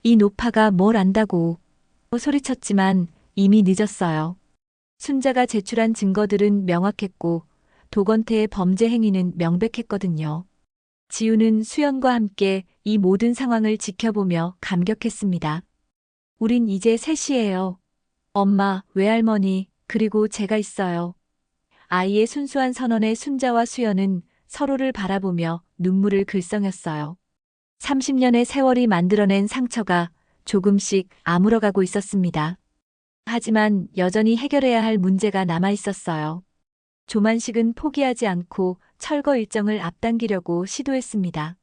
이 노파가 뭘 안다고 소리쳤지만 이미 늦었어요. 순자가 제출한 증거들은 명확했고 도건태의 범죄 행위는 명백했거든요. 지우는 수연과 함께 이 모든 상황을 지켜보며 감격했습니다. 우린 이제 셋이에요. 엄마, 외할머니, 그리고 제가 있어요. 아이의 순수한 선언에 순자와 수연은 서로를 바라보며 눈물을 글썽였어요. 30년의 세월이 만들어낸 상처가 조금씩 아물어가고 있었습니다. 하지만 여전히 해결해야 할 문제가 남아 있었어요. 조만식은 포기하지 않고 철거 일정을 앞당기려고 시도했습니다.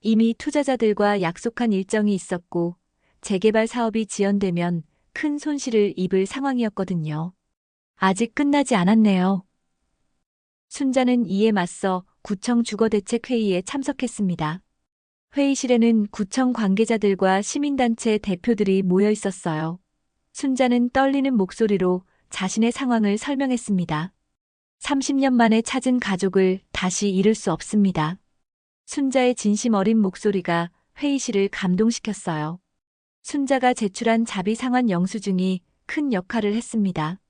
이미 투자자들과 약속한 일정이 있었고 재개발 사업이 지연되면 큰 손실을 입을 상황이었거든요. 아직 끝나지 않았네요. 순자는 이에 맞서 구청 주거대책회의에 참석했습니다. 회의실에는 구청 관계자들과 시민단체 대표들이 모여 있었어요. 순자는 떨리는 목소리로 자신의 상황을 설명했습니다. 30년 만에 찾은 가족을 다시 잃을 수 없습니다. 순자의 진심 어린 목소리가 회의실을 감동시켰어요. 순자가 제출한 자비상환 영수증이 큰 역할을 했습니다.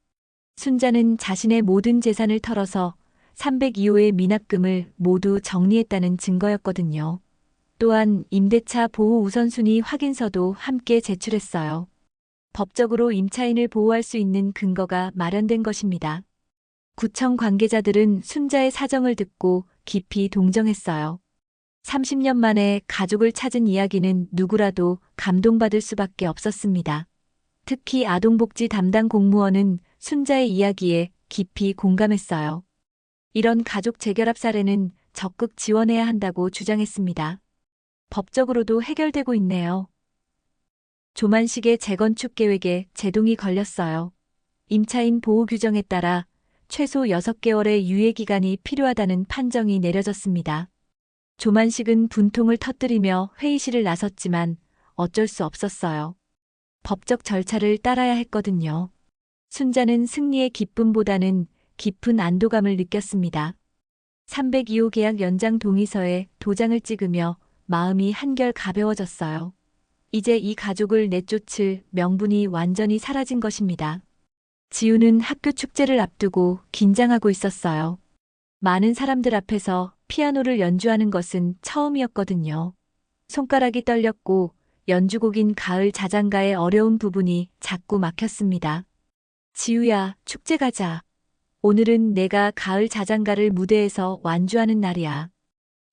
순자는 자신의 모든 재산을 털어서 302호의 미납금을 모두 정리했다는 증거였거든요. 또한 임대차 보호 우선순위 확인서도 함께 제출했어요. 법적으로 임차인을 보호할 수 있는 근거가 마련된 것입니다. 구청 관계자들은 순자의 사정을 듣고 깊이 동정했어요. 30년 만에 가족을 찾은 이야기는 누구라도 감동받을 수밖에 없었습니다. 특히 아동복지 담당 공무원은 순자의 이야기에 깊이 공감했어요. 이런 가족 재결합 사례는 적극 지원해야 한다고 주장했습니다. 법적으로도 해결되고 있네요. 조만식의 재건축 계획에 제동이 걸렸어요. 임차인 보호 규정에 따라 최소 6개월의 유예기간이 필요하다는 판정이 내려졌습니다. 조만식은 분통을 터뜨리며 회의실을 나섰지만 어쩔 수 없었어요. 법적 절차를 따라야 했거든요. 순자는 승리의 기쁨보다는 깊은 안도감을 느꼈습니다. 302호 계약 연장 동의서에 도장을 찍으며 마음이 한결 가벼워졌어요. 이제 이 가족을 내쫓을 명분이 완전히 사라진 것입니다. 지우는 학교 축제를 앞두고 긴장하고 있었어요. 많은 사람들 앞에서 피아노를 연주하는 것은 처음이었거든요. 손가락이 떨렸고 연주곡인 가을 자장가의 어려운 부분이 자꾸 막혔습니다. 지우야, 축제 가자. 오늘은 내가 가을 자장가를 무대에서 완주하는 날이야.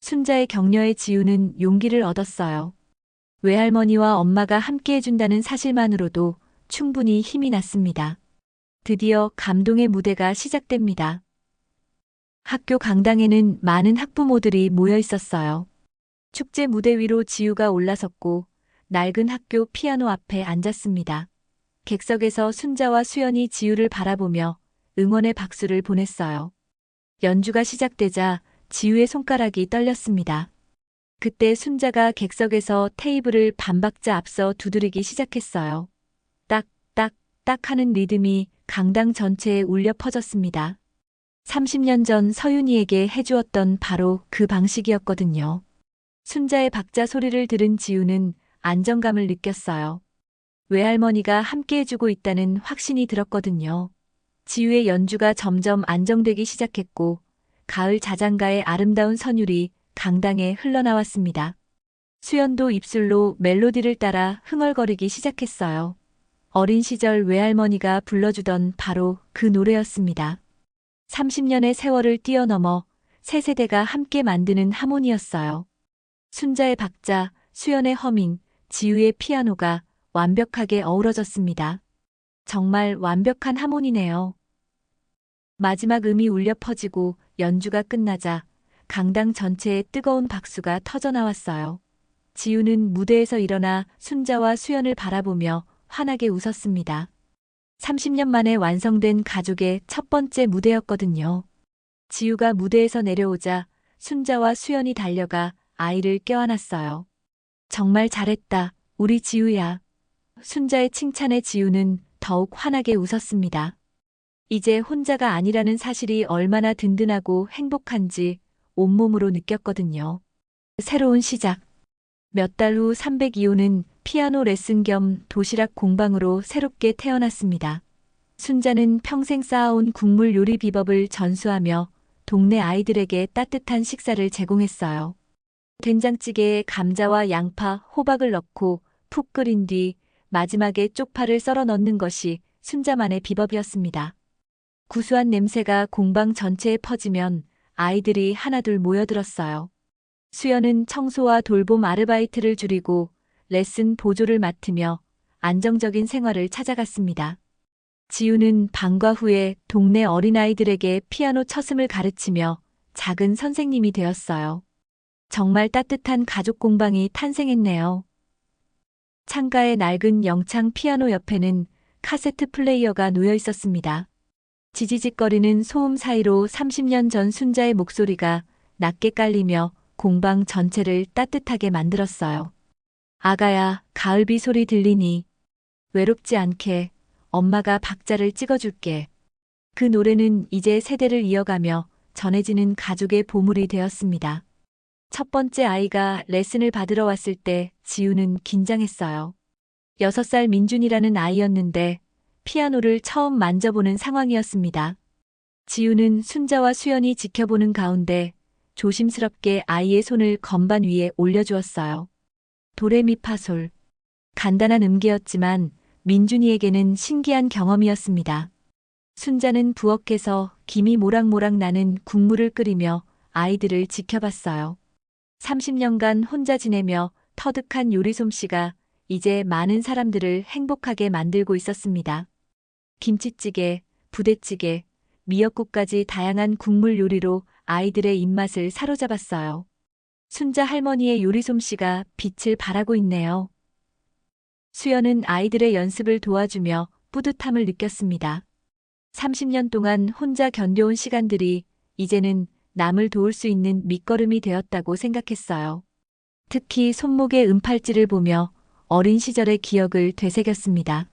순자의 격려에 지우는 용기를 얻었어요. 외할머니와 엄마가 함께 해준다는 사실만으로도 충분히 힘이 났습니다. 드디어 감동의 무대가 시작됩니다. 학교 강당에는 많은 학부모들이 모여 있었어요. 축제 무대 위로 지우가 올라섰고 낡은 학교 피아노 앞에 앉았습니다. 객석에서 순자와 수연이 지우를 바라보며 응원의 박수를 보냈어요. 연주가 시작되자 지우의 손가락이 떨렸습니다. 그때 순자가 객석에서 테이블을 반박자 앞서 두드리기 시작했어요. 딱, 딱, 딱 하는 리듬이 강당 전체에 울려 퍼졌습니다. 30년 전 서윤이에게 해주었던 바로 그 방식이었거든요. 순자의 박자 소리를 들은 지우는 안정감을 느꼈어요. 외할머니가 함께 해주고 있다는 확신이 들었거든요. 지우의 연주가 점점 안정되기 시작했고, 가을 자장가의 아름다운 선율이 강당에 흘러나왔습니다. 수연도 입술로 멜로디를 따라 흥얼거리기 시작했어요. 어린 시절 외할머니가 불러주던 바로 그 노래였습니다. 30년의 세월을 뛰어넘어 세 세대가 함께 만드는 하모니였어요. 순자의 박자, 수연의 허밍, 지우의 피아노가 완벽하게 어우러졌습니다. 정말 완벽한 하모니네요. 마지막 음이 울려 퍼지고 연주가 끝나자 강당 전체에 뜨거운 박수가 터져나왔어요. 지우는 무대에서 일어나 순자와 수연을 바라보며 환하게 웃었습니다. 30년 만에 완성된 가족의 첫 번째 무대였거든요. 지우가 무대에서 내려오자 순자와 수연이 달려가 아이를 껴안았어요. 정말 잘했다, 우리 지우야. 순자의 칭찬에 지우는 더욱 환하게 웃었습니다. 이제 혼자가 아니라는 사실이 얼마나 든든하고 행복한지 온몸으로 느꼈거든요. 새로운 시작. 몇 달 후 302호는 피아노 레슨 겸 도시락 공방으로 새롭게 태어났습니다. 순자는 평생 쌓아온 국물 요리 비법을 전수하며 동네 아이들에게 따뜻한 식사를 제공했어요. 된장찌개에 감자와 양파, 호박을 넣고 푹 끓인 뒤 마지막에 쪽파를 썰어 넣는 것이 순자만의 비법이었습니다. 구수한 냄새가 공방 전체에 퍼지면 아이들이 하나둘 모여들었어요. 수연은 청소와 돌봄 아르바이트를 줄이고 레슨 보조를 맡으며 안정적인 생활을 찾아갔습니다. 지우는 방과 후에 동네 어린아이들에게 피아노 처음을 가르치며 작은 선생님이 되었어요. 정말 따뜻한 가족 공방이 탄생했네요. 창가의 낡은 영창 피아노 옆에는 카세트 플레이어가 놓여 있었습니다. 지지직거리는 소음 사이로 30년 전 순자의 목소리가 낮게 깔리며 공방 전체를 따뜻하게 만들었어요. 아가야, 가을비 소리 들리니? 외롭지 않게 엄마가 박자를 찍어줄게. 그 노래는 이제 세대를 이어가며 전해지는 가족의 보물이 되었습니다. 첫 번째 아이가 레슨을 받으러 왔을 때 지우는 긴장했어요. 6살 민준이라는 아이였는데 피아노를 처음 만져보는 상황이었습니다. 지우는 순자와 수연이 지켜보는 가운데 조심스럽게 아이의 손을 건반 위에 올려주었어요. 도레미파솔. 간단한 음계였지만 민준이에게는 신기한 경험이었습니다. 순자는 부엌에서 김이 모락모락 나는 국물을 끓이며 아이들을 지켜봤어요. 30년간 혼자 지내며 터득한 요리 솜씨가 이제 많은 사람들을 행복하게 만들고 있었습니다. 김치찌개, 부대찌개, 미역국까지 다양한 국물 요리로 아이들의 입맛을 사로잡았어요. 순자 할머니의 요리 솜씨가 빛을 발하고 있네요. 수연은 아이들의 연습을 도와주며 뿌듯함을 느꼈습니다. 30년 동안 혼자 견뎌온 시간들이 이제는 남을 도울 수 있는 밑거름이 되었다고 생각했어요. 특히 손목의 은팔찌를 보며 어린 시절의 기억을 되새겼습니다.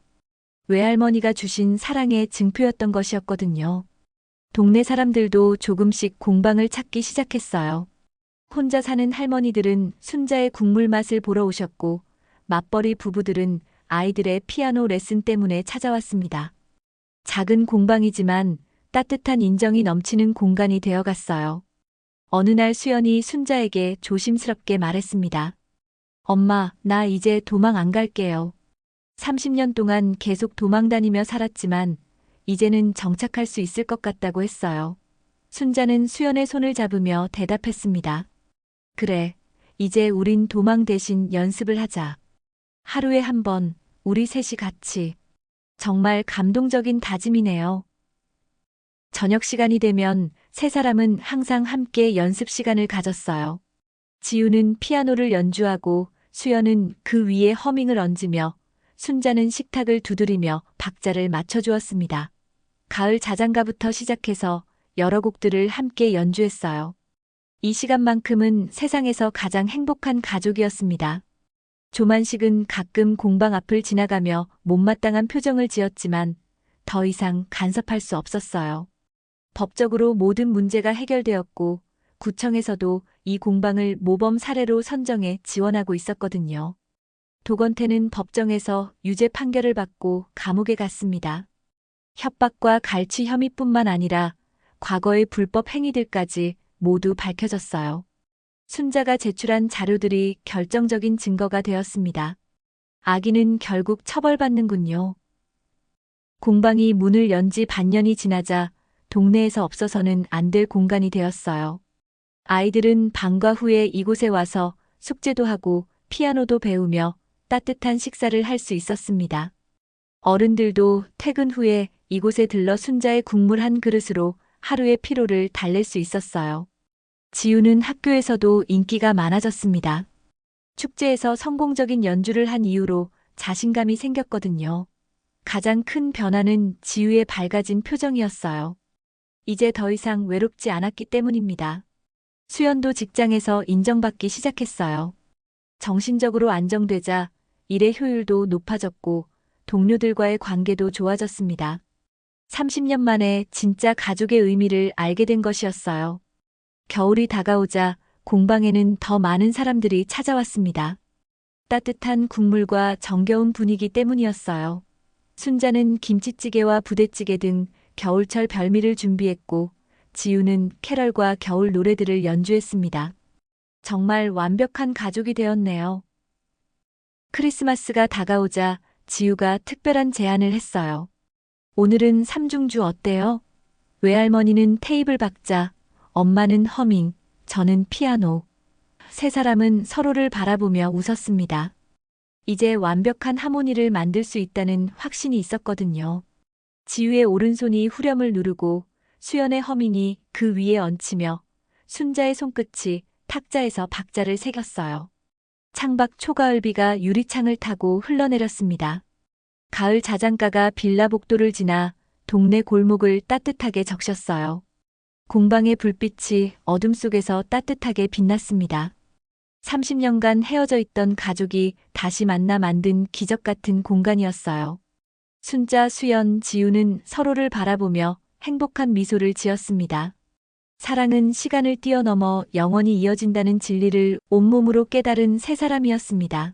외할머니가 주신 사랑의 증표였던 것이었거든요. 동네 사람들도 조금씩 공방을 찾기 시작했어요. 혼자 사는 할머니들은 순자의 국물 맛을 보러 오셨고, 맞벌이 부부들은 아이들의 피아노 레슨 때문에 찾아왔습니다. 작은 공방이지만 따뜻한 인정이 넘치는 공간이 되어갔어요. 어느 날 수연이 순자에게 조심스럽게 말했습니다. 엄마, 나 이제 도망 안 갈게요. 30년 동안 계속 도망 다니며 살았지만 이제는 정착할 수 있을 것 같다고 했어요. 순자는 수연의 손을 잡으며 대답했습니다. 그래, 이제 우린 도망 대신 연습을 하자. 하루에 한 번, 우리 셋이 같이. 정말 감동적인 다짐이네요. 저녁 시간이 되면 세 사람은 항상 함께 연습 시간을 가졌어요. 지우는 피아노를 연주하고 수연은 그 위에 허밍을 얹으며 순자는 식탁을 두드리며 박자를 맞춰주었습니다. 가을 자장가부터 시작해서 여러 곡들을 함께 연주했어요. 이 시간만큼은 세상에서 가장 행복한 가족이었습니다. 조만식은 가끔 공방 앞을 지나가며 못마땅한 표정을 지었지만 더 이상 간섭할 수 없었어요. 법적으로 모든 문제가 해결되었고 구청에서도 이 공방을 모범 사례로 선정해 지원하고 있었거든요. 도건태는 법정에서 유죄 판결을 받고 감옥에 갔습니다. 협박과 갈취 혐의뿐만 아니라 과거의 불법 행위들까지 모두 밝혀졌어요. 순자가 제출한 자료들이 결정적인 증거가 되었습니다. 아기는 결국 처벌받는군요. 공방이 문을 연 지 반년이 지나자 동네에서 없어서는 안 될 공간이 되었어요. 아이들은 방과 후에 이곳에 와서 숙제도 하고 피아노도 배우며 따뜻한 식사를 할 수 있었습니다. 어른들도 퇴근 후에 이곳에 들러 순자의 국물 한 그릇으로 하루의 피로를 달랠 수 있었어요. 지우는 학교에서도 인기가 많아졌습니다. 축제에서 성공적인 연주를 한 이후로 자신감이 생겼거든요. 가장 큰 변화는 지우의 밝아진 표정이었어요. 이제 더 이상 외롭지 않았기 때문입니다. 수연도 직장에서 인정받기 시작했어요. 정신적으로 안정되자 일의 효율도 높아졌고 동료들과의 관계도 좋아졌습니다. 30년 만에 진짜 가족의 의미를 알게 된 것이었어요. 겨울이 다가오자 공방에는 더 많은 사람들이 찾아왔습니다. 따뜻한 국물과 정겨운 분위기 때문이었어요. 순자는 김치찌개와 부대찌개 등 겨울철 별미를 준비했고 지우는 캐럴과 겨울 노래들을 연주했습니다. 정말 완벽한 가족이 되었네요. 크리스마스가 다가오자 지우가 특별한 제안을 했어요. 오늘은 삼중주 어때요? 외할머니는 테이블 박자, 엄마는 허밍, 저는 피아노. 세 사람은 서로를 바라보며 웃었습니다. 이제 완벽한 하모니를 만들 수 있다는 확신이 있었거든요. 지우의 오른손이 후렴을 누르고 수연의 허밍이 그 위에 얹히며 순자의 손끝이 탁자에서 박자를 새겼어요. 창밖 초가을비가 유리창을 타고 흘러내렸습니다. 가을 자장가가 빌라 복도를 지나 동네 골목을 따뜻하게 적셨어요. 공방의 불빛이 어둠 속에서 따뜻하게 빛났습니다. 30년간 헤어져 있던 가족이 다시 만나 만든 기적 같은 공간이었어요. 순자, 수연, 지우는 서로를 바라보며 행복한 미소를 지었습니다. 사랑은 시간을 뛰어넘어 영원히 이어진다는 진리를 온몸으로 깨달은 세 사람이었습니다.